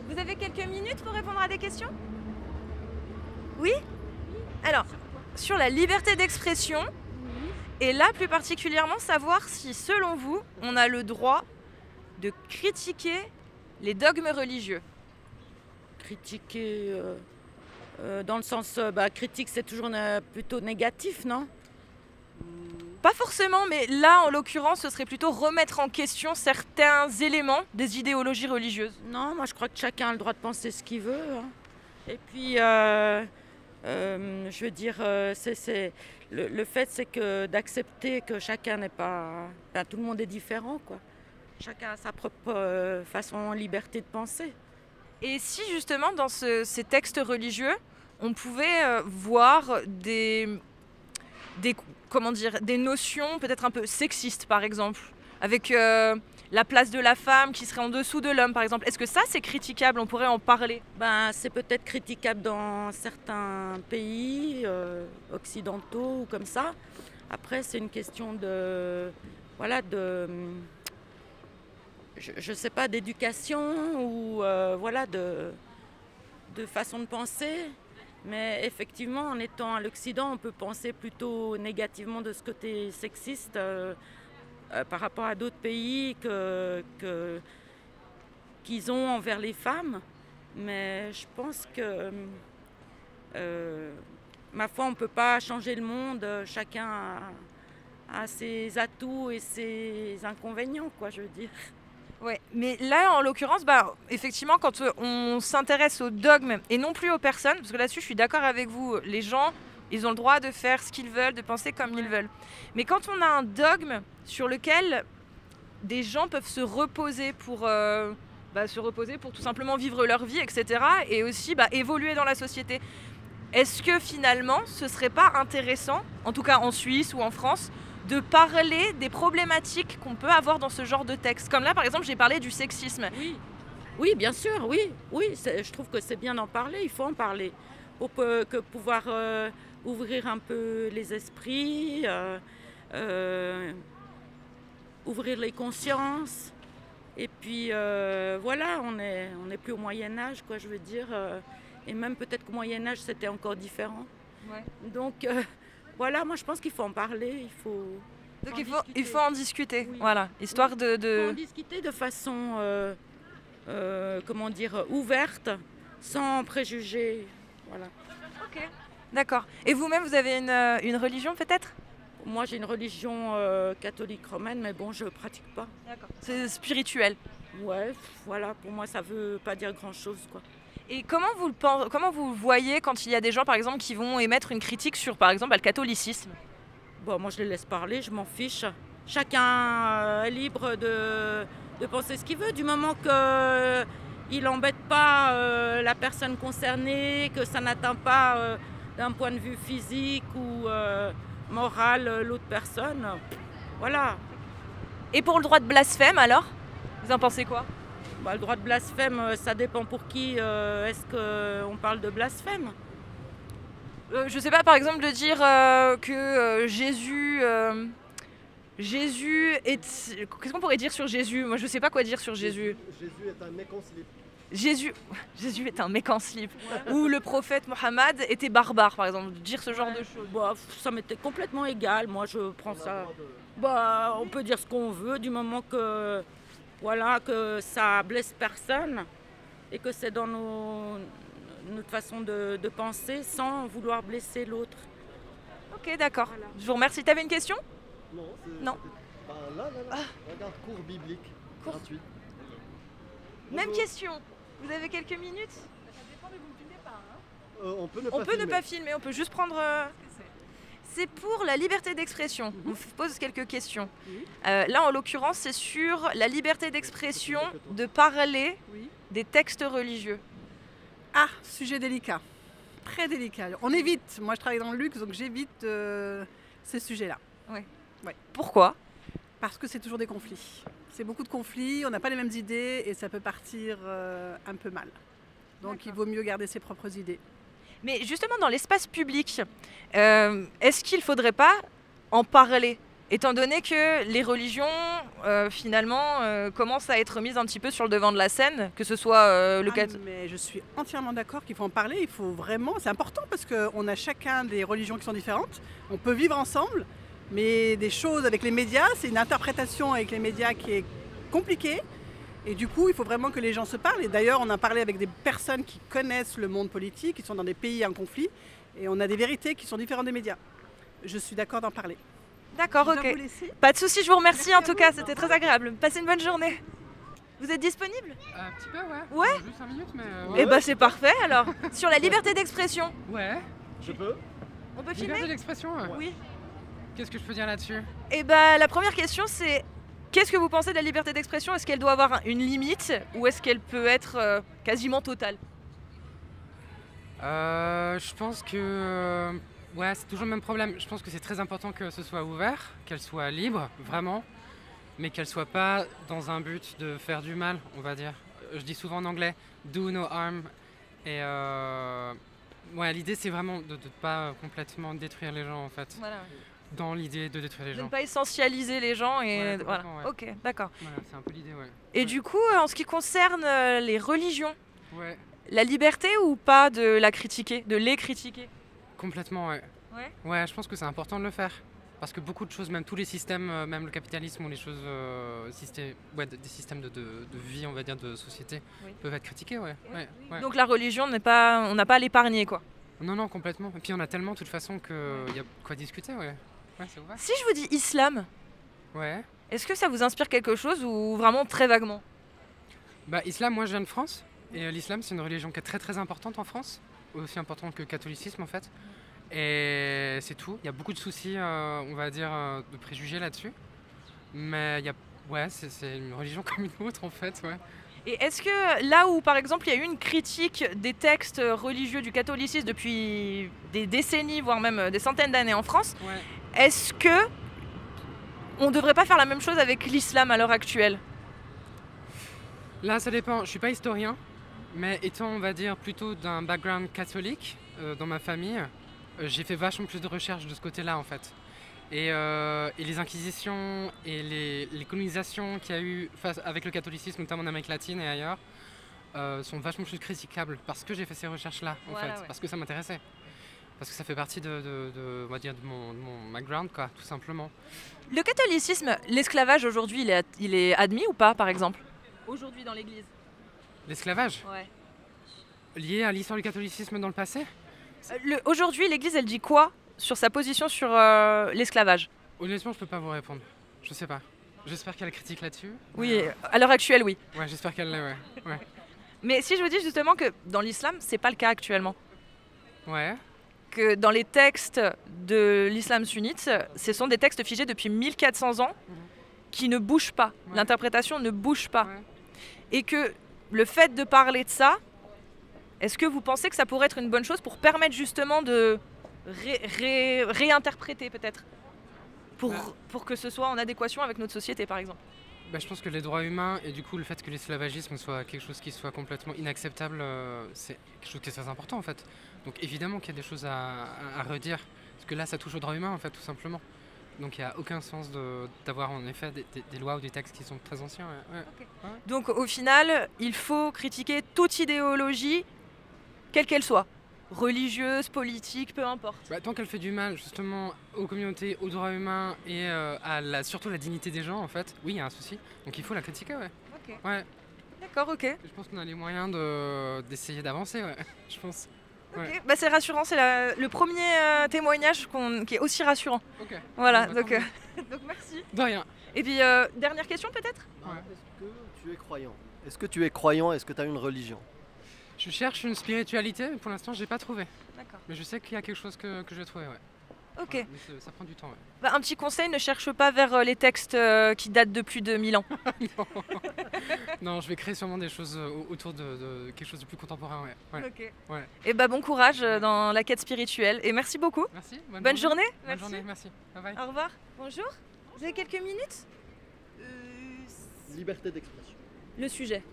vous avez quelques minutes pour répondre à des questions ? Oui ? Alors, sur la liberté d'expression, et là plus particulièrement savoir si, selon vous, on a le droit de critiquer les dogmes religieux. Critiquer, dans le sens, critique c'est toujours plutôt négatif, non ? Pas forcément, mais là, en l'occurrence, ce serait plutôt remettre en question certains éléments des idéologies religieuses. Non, moi je crois que chacun a le droit de penser ce qu'il veut. Hein. Et puis, je veux dire, le fait, c'est que d'accepter que chacun n'est pas... Enfin, tout le monde est différent, quoi. Chacun a sa propre façon, liberté de penser. Et si, justement, dans ces textes religieux, on pouvait voir des notions peut-être un peu sexistes, par exemple, avec la place de la femme qui serait en dessous de l'homme, par exemple. Est-ce que ça, c'est critiquable ? On pourrait en parler ? C'est peut-être critiquable dans certains pays occidentaux ou comme ça. Après, c'est une question de... Voilà, je sais pas, d'éducation ou voilà, de façon de penser. Mais effectivement, en étant à l'Occident, on peut penser plutôt négativement de ce côté sexiste par rapport à d'autres pays qu'ils ont envers les femmes. Mais je pense que, ma foi, on ne peut pas changer le monde. Chacun a ses atouts et ses inconvénients, quoi, je veux dire. Ouais, mais là, en l'occurrence, effectivement, quand on s'intéresse aux dogmes et non plus aux personnes, parce que là-dessus, je suis d'accord avec vous, les gens, ils ont le droit de faire ce qu'ils veulent, de penser comme ils veulent. Mais quand on a un dogme sur lequel des gens peuvent se reposer pour tout simplement vivre leur vie, etc., et aussi évoluer dans la société. Est-ce que finalement, ce serait pas intéressant, en tout cas en Suisse ou en France, de parler des problématiques qu'on peut avoir dans ce genre de texte? Comme là, par exemple, j'ai parlé du sexisme. Oui, bien sûr, oui. Je trouve que c'est bien d'en parler, il faut en parler. Pour pouvoir ouvrir un peu les esprits, ouvrir les consciences. Et puis voilà, on est plus au Moyen-Âge, quoi, je veux dire. Et même peut-être qu'au Moyen-Âge, c'était encore différent. Ouais. Donc voilà, moi je pense qu'il faut en parler, Donc il faut en discuter, voilà, histoire de... Il faut en discuter de façon, comment dire, ouverte, sans préjugés, voilà. Ok, d'accord. Et vous-même, vous avez une religion peut-être? Moi j'ai une religion catholique romaine, mais bon, je pratique pas. D'accord. C'est spirituel. Ouais, voilà, pour moi ça veut pas dire grand-chose, quoi. Et comment vous le voyez quand il y a des gens, par exemple, qui vont émettre une critique sur, par exemple, le catholicisme? Bon, moi je les laisse parler, je m'en fiche. Chacun est libre de penser ce qu'il veut, du moment qu'il n'embête pas la personne concernée, que ça n'atteint pas d'un point de vue physique ou moral l'autre personne. Voilà. Et pour le droit de blasphème, alors? Vous en pensez quoi? Le droit de blasphème, ça dépend pour qui est-ce qu'on parle de blasphème. Je sais pas, par exemple, de dire que Jésus est... Qu'est-ce qu'on pourrait dire sur Jésus? Moi, je sais pas quoi dire sur Jésus. Jésus est un mec en slip. Jésus est un mec en slip. Ou le prophète Mohammed était barbare, par exemple. Dire ce genre de choses. Ça m'était complètement égal. Moi, je prends ça... on peut dire ce qu'on veut, du moment que... Voilà, que ça blesse personne et que c'est dans notre façon de penser sans vouloir blesser l'autre. Ok, d'accord. Voilà. Je vous remercie. T'avais une question? Non. Là, regarde, cours biblique, gratuit. Même question. Vous avez quelques minutes? Ça dépend, mais vous ne filmez pas, hein? On peut ne pas filmer, on peut juste prendre... C'est pour la liberté d'expression. On vous pose quelques questions. Là, en l'occurrence, c'est sur la liberté d'expression de parler des textes religieux. Ah, sujet délicat. Très délicat. On évite. Moi, je travaille dans le luxe, donc j'évite ces sujets-là. Ouais. Pourquoi? Parce que c'est toujours des conflits. C'est beaucoup de conflits, on n'a pas les mêmes idées et ça peut partir un peu mal. Donc, il vaut mieux garder ses propres idées. Mais justement, dans l'espace public, est-ce qu'il ne faudrait pas en parler? Étant donné que les religions, finalement, commencent à être mises un petit peu sur le devant de la scène, que ce soit le cas... Mais je suis entièrement d'accord qu'il faut en parler, il faut vraiment... C'est important parce qu'on a chacun des religions qui sont différentes, on peut vivre ensemble, mais des choses avec les médias, c'est une interprétation avec les médias qui est compliquée. Et du coup, il faut vraiment que les gens se parlent. Et d'ailleurs, on a parlé avec des personnes qui connaissent le monde politique, qui sont dans des pays en conflit. Et on a des vérités qui sont différentes des médias. Je suis d'accord d'en parler. D'accord, ok. Pas de souci, je vous remercie en tout cas. C'était très agréable. Passez une bonne journée. Vous êtes disponible? Un petit peu, ouais. Ouais. Juste 5 minutes, mais... Eh ben, c'est parfait alors. Sur la liberté d'expression. Ouais. Je peux? On peut filmer? Liberté d'expression? Oui. Qu'est-ce que je peux dire là-dessus? Eh ben, la première question, c'est... Qu'est-ce que vous pensez de la liberté d'expression? Est-ce qu'elle doit avoir une limite ou est-ce qu'elle peut être quasiment totale? Je pense que... ouais, c'est toujours le même problème. Je pense que c'est très important que ce soit ouvert, qu'elle soit libre, vraiment, mais qu'elle soit pas dans un but de faire du mal, on va dire. Je dis souvent en anglais « do no harm ». Et ouais, l'idée, c'est vraiment de ne pas complètement détruire les gens, en fait. Voilà. Dans l'idée de détruire les gens. De ne pas essentialiser les gens et ouais, voilà. Ouais. Ok, d'accord. Voilà, c'est un peu l'idée, ouais. Et du coup, en ce qui concerne les religions, ouais. La liberté ou pas de la critiquer, de les critiquer? Complètement, ouais. Ouais, je pense que c'est important de le faire. Parce que beaucoup de choses, même tous les systèmes, même le capitalisme ou les choses, des systèmes de vie, on va dire, de société, peuvent être critiqués, ouais. Donc la religion, on n'a pas à l'épargner, quoi. Non, complètement. Et puis on a tellement, de toute façon, qu'il y a quoi discuter, ouais. Ouais, c'est ouvert. Si je vous dis islam, est-ce que ça vous inspire quelque chose ou vraiment très vaguement? Islam, moi je viens de France. Et l'islam, c'est une religion qui est très très importante en France. Aussi importante que le catholicisme, en fait. Et c'est tout. Il y a beaucoup de soucis, on va dire, de préjugés là-dessus. Mais il y a... ouais, c'est une religion comme une autre, en fait, ouais. Et est-ce que là où, par exemple, il y a eu une critique des textes religieux du catholicisme depuis des décennies, voire même des centaines d'années en France, est-ce que on ne devrait pas faire la même chose avec l'islam à l'heure actuelle? Là, ça dépend. Je ne suis pas historien, mais étant, on va dire, plutôt d'un background catholique dans ma famille, j'ai fait vachement plus de recherches de ce côté-là, en fait. Et les inquisitions et les colonisations qu'il y a eu avec le catholicisme, notamment en Amérique latine et ailleurs, sont vachement plus critiquables parce que j'ai fait ces recherches-là, en fait, parce que ça m'intéressait. Parce que ça fait partie on va dire, de mon background, quoi, tout simplement. Le catholicisme, l'esclavage aujourd'hui, il est admis ou pas, par exemple? Aujourd'hui dans l'Église. L'esclavage? Ouais. Lié à l'histoire du catholicisme dans le passé? Aujourd'hui, l'Église, elle dit quoi sur sa position sur l'esclavage? Honnêtement, je peux pas vous répondre. Je sais pas. J'espère qu'elle critique là-dessus. Oui, à l'heure actuelle, oui. Ouais, j'espère qu'elle l'est, ouais. Mais si je vous dis justement que dans l'islam, c'est pas le cas actuellement. Ouais. Que dans les textes de l'islam sunnite, ce sont des textes figés depuis 1400 ans qui ne bougent pas. Ouais. L'interprétation ne bouge pas. Ouais. Et que le fait de parler de ça, est-ce que vous pensez que ça pourrait être une bonne chose pour permettre justement de réinterpréter peut-être pour que ce soit en adéquation avec notre société par exemple? Je pense que les droits humains et du coup le fait que l'esclavagisme soit quelque chose qui soit complètement inacceptable, c'est quelque chose qui est très important en fait. Donc évidemment qu'il y a des choses à redire, parce que là ça touche aux droits humains en fait tout simplement. Donc il n'y a aucun sens d'avoir en effet des lois ou des textes qui sont très anciens. Ouais. Okay. Ouais. Donc au final, il faut critiquer toute idéologie, quelle qu'elle soit, religieuse, politique, peu importe. Tant qu'elle fait du mal justement aux communautés, aux droits humains et surtout la dignité des gens en fait, oui il y a un souci. Donc il faut la critiquer, ouais. Okay. Ouais. D'accord, ok. Je pense qu'on a les moyens d'essayer d'avancer, ouais. Je pense. Okay. C'est rassurant, c'est le premier témoignage qui est aussi rassurant. Okay. Voilà, donc merci. De rien. Et puis, dernière question peut-être? Est-ce que tu es croyant? Est-ce que tu es croyant? Est-ce que tu as une religion? Je cherche une spiritualité, mais pour l'instant, je n'ai pas trouvé. D'accord. Mais je sais qu'il y a quelque chose que je vais trouver, ouais. Ok. Voilà, mais ça prend du temps, ouais. Un petit conseil, ne cherche pas vers les textes qui datent de plus de 1000 ans. Non, je vais créer sûrement des choses autour de quelque chose de plus contemporain, ouais. Ok. Ouais. Et bon courage dans la quête spirituelle. Et merci beaucoup. Merci. Bonne journée. Bonne journée, merci. Bye bye. Au revoir. Bonjour. Vous avez quelques minutes? Liberté d'expression. Le sujet.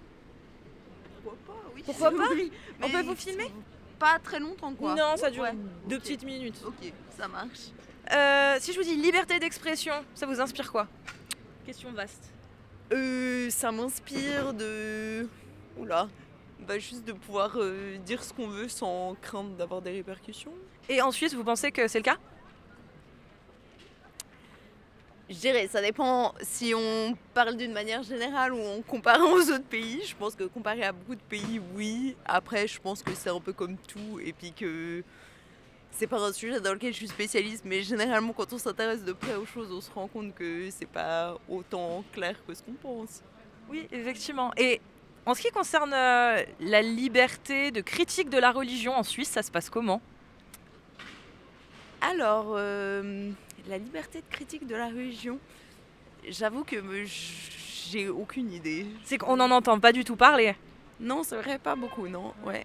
Pourquoi pas, oui. Pourquoi pas? Oui. On peut vous filmer? Pas très longtemps, quoi. Non, ça dure 2 petites minutes. Ok, ça marche. Si je vous dis liberté d'expression, ça vous inspire quoi? Question vaste. Ça m'inspire de... Oula. Juste de pouvoir dire ce qu'on veut sans crainte d'avoir des répercussions. Et ensuite, vous pensez que c'est le cas? Je dirais, ça dépend si on parle d'une manière générale ou en comparant aux autres pays. Je pense que comparé à beaucoup de pays, oui. Après, je pense que c'est un peu comme tout et puis que c'est pas un sujet dans lequel je suis spécialiste, mais généralement, quand on s'intéresse de près aux choses, on se rend compte que c'est pas autant clair que ce qu'on pense. Oui, effectivement. Et en ce qui concerne la liberté de critique de la religion en Suisse, ça se passe comment? Alors, la liberté de critique de la religion, j'avoue que j'ai aucune idée. C'est qu'on n'en entend pas du tout parler? Non, c'est vrai, pas beaucoup, non. Ouais.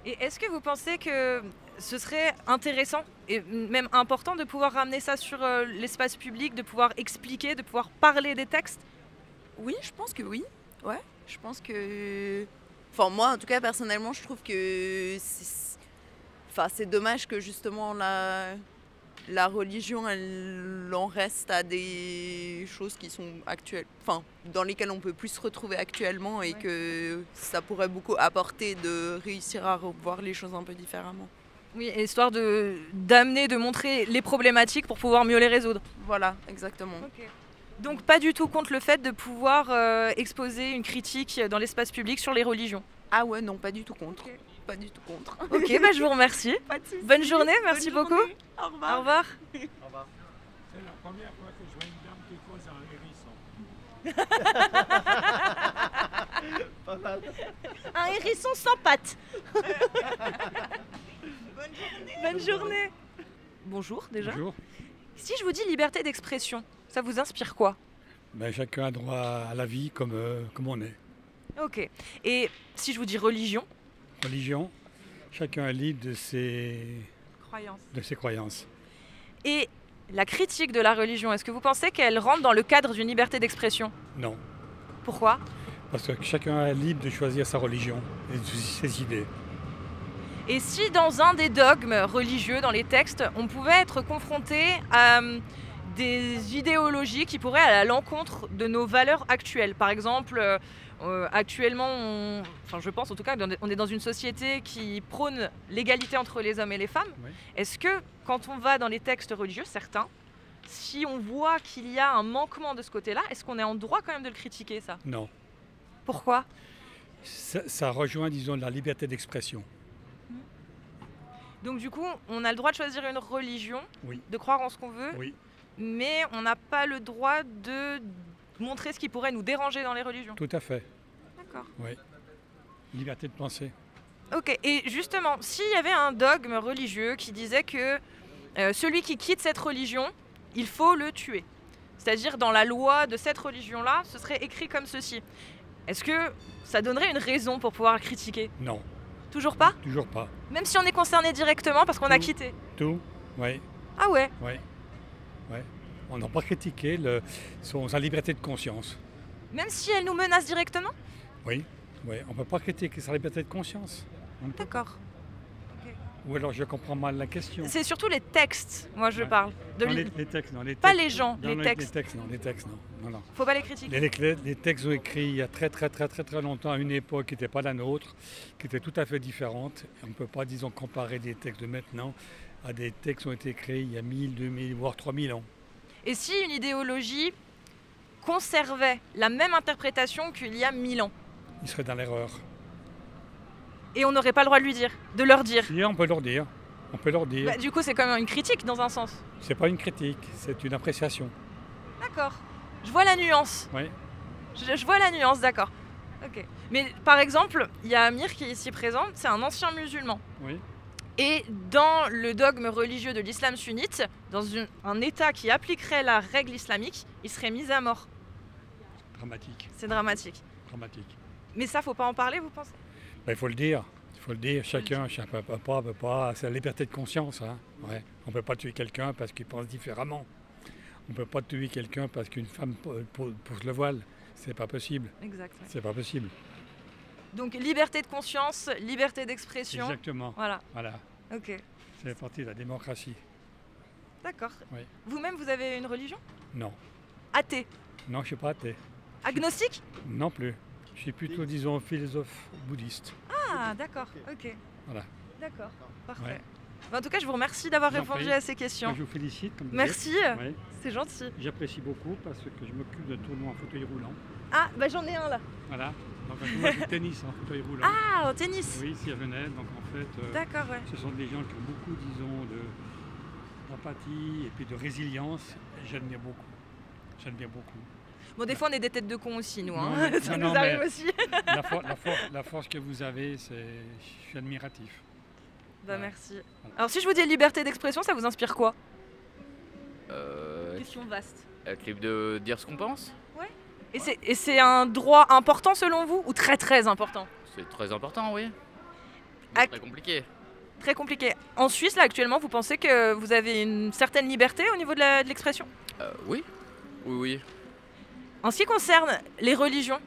Et est-ce que vous pensez que ce serait intéressant et même important de pouvoir ramener ça sur l'espace public, de pouvoir expliquer, de pouvoir parler des textes? Oui, je pense que oui. Ouais, je pense que... Enfin, moi, en tout cas, personnellement, je trouve que c'est dommage que justement la religion, elle en reste à des choses qui sont actuelles, enfin, dans lesquelles on peut plus se retrouver actuellement et que ça pourrait beaucoup apporter de réussir à revoir les choses un peu différemment. Oui, histoire d'amener, de montrer les problématiques pour pouvoir mieux les résoudre. Voilà, exactement. Okay. Donc pas du tout contre le fait de pouvoir exposer une critique dans l'espace public sur les religions? Ah ouais, non, pas du tout contre. Okay. Pas du tout contre. Ok, je vous remercie. Bonne journée, merci beaucoup. Au revoir. Au revoir. C'est la première fois que je vois une dame qui cause un hérisson. Pas mal. Un hérisson sans pattes. Bonne journée. Bonjour déjà. Bonjour. Si je vous dis liberté d'expression, ça vous inspire quoi? Chacun a droit à la vie comme on est. Ok. Et si je vous dis religion? Religion, chacun est libre de ses croyances. Et la critique de la religion, est-ce que vous pensez qu'elle rentre dans le cadre d'une liberté d'expression? Non, Pourquoi? parce que chacun est libre de choisir sa religion et ses idées. Et si dans un des dogmes religieux, dans les textes, on pouvait être confronté à des idéologies qui pourraient aller à l'encontre de nos valeurs actuelles? Par exemple, actuellement, je pense en tout cas, on est dans une société qui prône l'égalité entre les hommes et les femmes. Oui. Est-ce que quand on va dans les textes religieux, certains, si on voit qu'il y a un manquement de ce côté-là, est-ce qu'on est en droit quand même de le critiquer, ça? Non. Pourquoi? Ça rejoint, disons, la liberté d'expression. Donc du coup, on a le droit de choisir une religion, Oui. de croire en ce qu'on veut, Oui, mais on n'a pas le droit de montrer ce qui pourrait nous déranger dans les religions. tout à fait. D'accord. Oui. Liberté de penser. Ok, et justement, s'il y avait un dogme religieux qui disait que celui qui quitte cette religion, il faut le tuer. C'est-à-dire dans la loi de cette religion-là, ce serait écrit comme ceci. Est-ce que ça donnerait une raison pour pouvoir critiquer? Non, Toujours pas? toujours pas. Même si on est concerné directement parce qu'on a quitté? Tout, oui, Ah ouais? oui. Oui. On n'a pas critiqué sa liberté de conscience. Même si elle nous menace directement? Oui, oui. On ne peut pas critiquer sa liberté de conscience. D'accord. Ou alors je comprends mal la question. C'est surtout les textes, moi je parle. Non, les textes, non. Pas les gens, non, les non, textes. Les textes, non. Non, non. Faut pas les critiquer. Les textes ont écrits il y a très longtemps, à une époque qui n'était pas la nôtre, qui était tout à fait différente. On ne peut pas, disons, comparer des textes de maintenant à des textes qui ont été écrits il y a 1000, 2000, voire 3000 ans. Et si une idéologie conservait la même interprétation qu'il y a 1000 ans, Ils seraient dans l'erreur. et on n'aurait pas le droit de leur dire? Si, on peut leur dire. On peut leur dire. Bah, du coup, c'est quand même une critique dans un sens. C'est pas une critique, c'est une appréciation. D'accord. Je vois la nuance. Oui. Je vois la nuance, d'accord. Ok. Mais par exemple, il y a Amir qui est ici présent, c'est un ancien musulman. Oui. Et dans le dogme religieux de l'islam sunnite, dans un État qui appliquerait la règle islamique, il serait mis à mort. Dramatique. C'est dramatique. Dramatique. Mais ça, faut pas en parler, vous pensez? Ben, il faut le dire. Il faut le dire. Chacun peut pas. C'est la liberté de conscience. Hein. Ouais. On ne peut pas tuer quelqu'un parce qu'il pense différemment. On ne peut pas tuer quelqu'un parce qu'une femme pousse le voile. C'est pas possible. Exact. Ouais. C'est pas possible. Donc liberté de conscience, liberté d'expression. Exactement. Voilà. Voilà. Ok. C'est partie de la démocratie. D'accord. Oui. Vous-même, vous avez une religion? Non. Athée? Non, je ne suis pas athée. Agnostique? Non plus. Je suis plutôt, disons, philosophe bouddhiste. Ah, d'accord. Ok. Voilà. D'accord. Parfait. Ouais. En tout cas, je vous remercie d'avoir Je vous en répondu prie. à ces questions. Moi, je vous félicite. Comme vous Merci. dites. Oui. C'est gentil. J'apprécie beaucoup parce que je m'occupe d'un tournoi en fauteuil roulant. Ah, bah j'en ai un là. Voilà. Donc un tournoi de tennis en fauteuil roulant. Ah, au tennis. Oui, ici à Genève. Donc en fait, D'accord, ouais. ce sont des gens qui ont beaucoup, disons, d'empathie et puis de résilience. Et j'admire beaucoup. J'admire beaucoup. Bon, des fois, on est des têtes de cons aussi, nous. Non, Hein. mais- Ça non, nous non, arrive mais aussi. la force que vous avez, je suis admiratif. Bah, merci. Alors, si je vous dis liberté d'expression, ça vous inspire quoi? Question vaste. Être libre de dire ce qu'on pense, Ouais. Et c'est un droit important selon vous ou très très important? c'est très important, oui. Ah. C'est très compliqué. Très compliqué. En Suisse, là, actuellement, vous pensez que vous avez une certaine liberté au niveau de l'expression? Oui, oui, oui. En ce qui concerne les religions,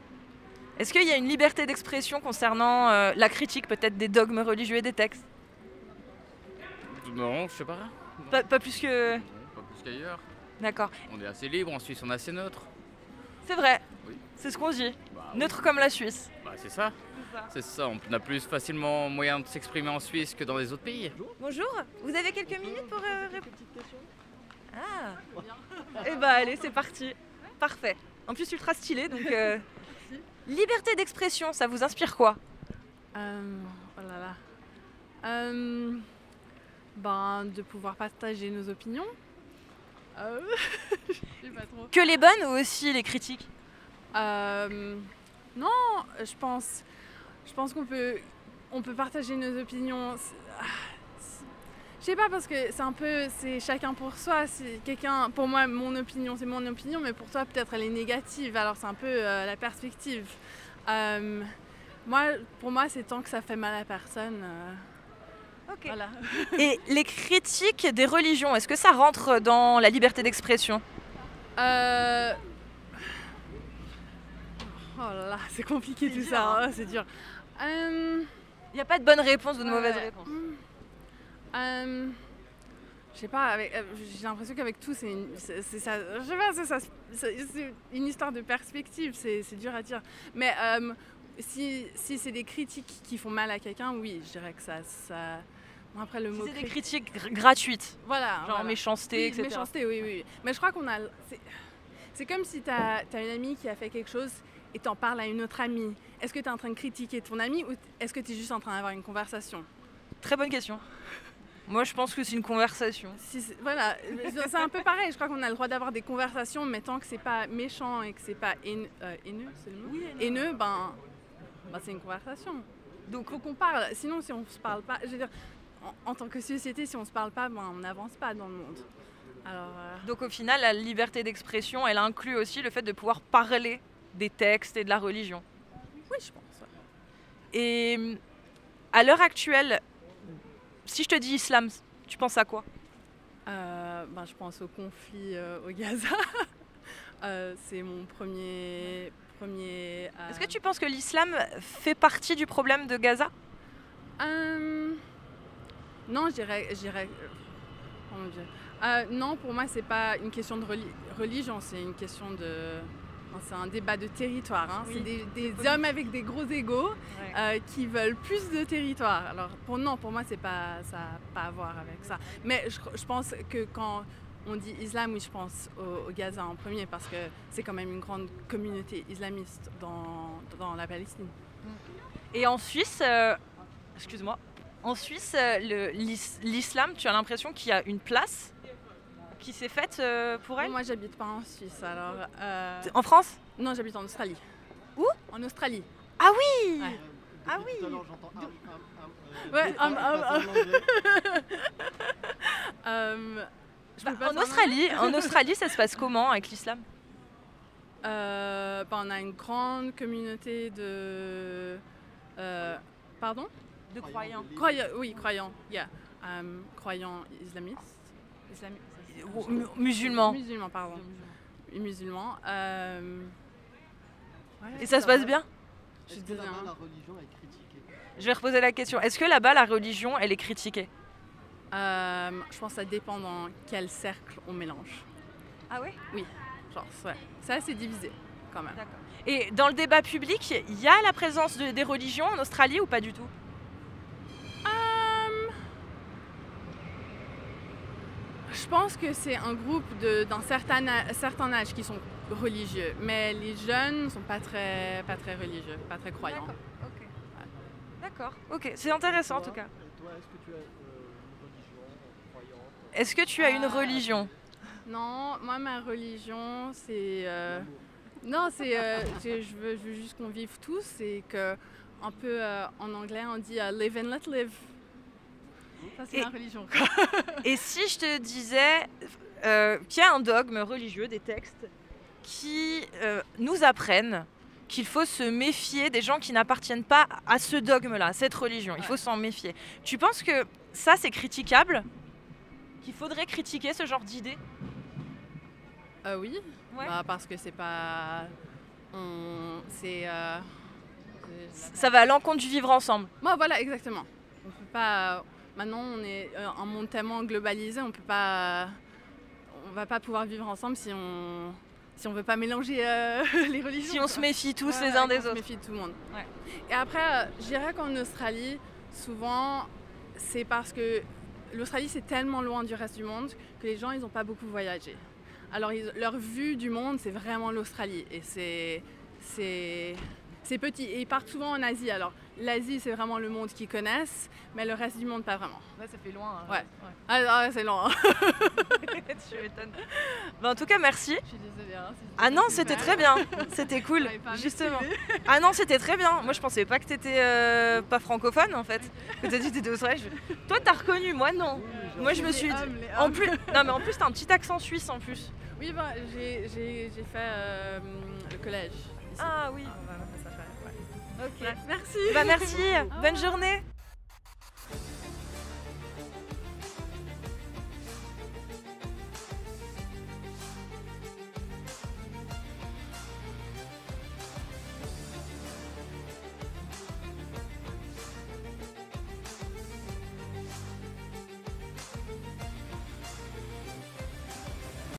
est-ce qu'il y a une liberté d'expression concernant la critique peut-être des dogmes religieux et des textes? Non, je sais pas. Pas plus que... Pas plus qu'ailleurs. D'accord. On est assez libre, en Suisse on est assez neutre. C'est vrai. Oui. C'est ce qu'on dit. Bah, Neutre comme la Suisse. Bah, c'est ça. C'est ça, on a plus facilement moyen de s'exprimer en Suisse que dans les autres pays. Bonjour, vous avez quelques minutes pour répondre? Ah. Eh bah allez, c'est parti. Parfait. En plus ultra stylé, donc... Liberté d'expression, ça vous inspire quoi? Oh là là. De pouvoir partager nos opinions. Je sais pas trop. Que les bonnes ou aussi les critiques? Non, je pense qu'on peut partager nos opinions. Je sais pas, parce que c'est chacun pour soi. Pour moi, mon opinion, c'est mon opinion, mais pour toi, peut-être elle est négative. Alors c'est un peu la perspective. Pour moi, c'est tant que ça fait mal à personne. Ok. Voilà. Et les critiques des religions, est-ce que ça rentre dans la liberté d'expression? Oh là là, c'est compliqué tout ça, hein, c'est dur. Il n'y a pas de bonne réponse ou de mauvaise réponse. Je sais pas, j'ai l'impression qu'avec tout, c'est une histoire de perspective, c'est dur à dire. Mais si c'est des critiques qui font mal à quelqu'un, oui, je dirais que ça... Bon, après, le mot c'est des critiques gratuites, voilà, genre méchanceté, oui, etc. Méchanceté, oui. Mais je crois qu'on a... C'est comme si t'as une amie qui a fait quelque chose et t'en parles à une autre amie. Est-ce que t'es en train de critiquer ton amie ou est-ce que t'es juste en train d'avoir une conversation? Très bonne question. Moi, je pense que c'est une conversation. Voilà, c'est un peu pareil. Je crois qu'on a le droit d'avoir des conversations, mais tant que c'est pas méchant et que c'est pas haineux, c'est le mot? Oui, haineux, c'est une conversation. Donc, faut qu'on parle. Sinon, si on se parle pas, je veux dire, en tant que société, si on se parle pas, on n'avance pas dans le monde. Alors, donc, au final, la liberté d'expression, elle inclut aussi le fait de pouvoir parler des textes et de la religion. Oui, je pense. Ouais. Et à l'heure actuelle, si je te dis islam, tu penses à quoi? Je pense au conflit au Gaza. C'est mon premier... Est-ce que tu penses que l'islam fait partie du problème de Gaza? Non, je dirais... Oh mon Dieu. Non, pour moi, c'est pas une question de religion, c'est une question de... C'est un débat de territoire. Hein. Oui, c'est des hommes avec des gros égos qui veulent plus de territoire. Alors, pour moi, ça n'a pas à voir avec ça. Mais je pense que quand on dit islam, oui, je pense au Gaza en premier, parce que c'est quand même une grande communauté islamiste dans la Palestine. Et en Suisse, excuse-moi, en Suisse, l'islam, tu as l'impression qu'il y a une place qui s'est faite pour elle? Moi, j'habite pas en Suisse, alors... En France? Non, j'habite en Australie. Où? En Australie. Ah oui! Ouais. Ah oui! Ouais, en Australie, ça se passe comment avec l'islam? On a une grande communauté de... pardon? De croyants. Oui, croyants, yeah. Croyants islamistes. Musulmans. Musulmans, pardon. Musulmans. Et ça se passe bien? Est-ce que là-bas, la religion est critiquée? Je vais reposer la question. Est-ce que là-bas, la religion, elle est critiquée? Je pense que ça dépend dans quel cercle on mélange. Ah oui? Oui, genre, ouais. C'est assez divisé, quand même. D'accord. Et dans le débat public, il y a la présence des religions en Australie ou pas du tout? Je pense que c'est un groupe d'un certain âge qui sont religieux, mais les jeunes ne sont pas très religieux, pas très croyants. D'accord, ok, c'est intéressant en tout cas. Et toi, est-ce que tu as une religion croyante? Est-ce que tu as une religion? Non, moi ma religion c'est... Non, c'est... je veux juste qu'on vive tous et que, un peu en anglais on dit live and let live. Ça, c'est ma religion. Et si je te disais qu'il y a un dogme religieux, des textes, qui nous apprennent qu'il faut se méfier des gens qui n'appartiennent pas à ce dogme-là, à cette religion. Il faut s'en méfier. Tu penses que ça, c'est critiquable? Qu'il faudrait critiquer ce genre d'idées? Oui, ouais. Parce que c'est pas... Ça va à l'encontre du vivre ensemble. Voilà, exactement. On peut pas... Maintenant, on est un monde tellement globalisé, on va pas pouvoir vivre ensemble si on veut pas mélanger les religions. Si on se méfie tous les uns des autres. On se méfie de tout le monde. Ouais. Et après, je dirais qu'en Australie, souvent, c'est parce que l'Australie, c'est tellement loin du reste du monde que les gens, ils n'ont pas beaucoup voyagé. Alors, leur vue du monde, c'est vraiment l'Australie. Et c'est petit. Et ils partent souvent en Asie. Alors, l'Asie, c'est vraiment le monde qu'ils connaissent, mais le reste du monde, pas vraiment. Ouais, ça fait loin. Hein. Ouais. Ah, c'est loin. Tu m'étonnes. En tout cas, merci. Je suis désolée. Hein, ah non, c'était très bien. C'était cool, justement. Ah non, c'était très bien. Moi, je pensais pas que t'étais pas francophone, en fait. Que t'as dit que t'étais australienne. Toi, t'as reconnu, moi, non. Moi, je me suis dit... En plus, non, mais en plus, t'as un petit accent suisse, en plus. Oui, j'ai fait le collège. Ici. Ah oui. Ok. Merci. Bah merci, bonne journée.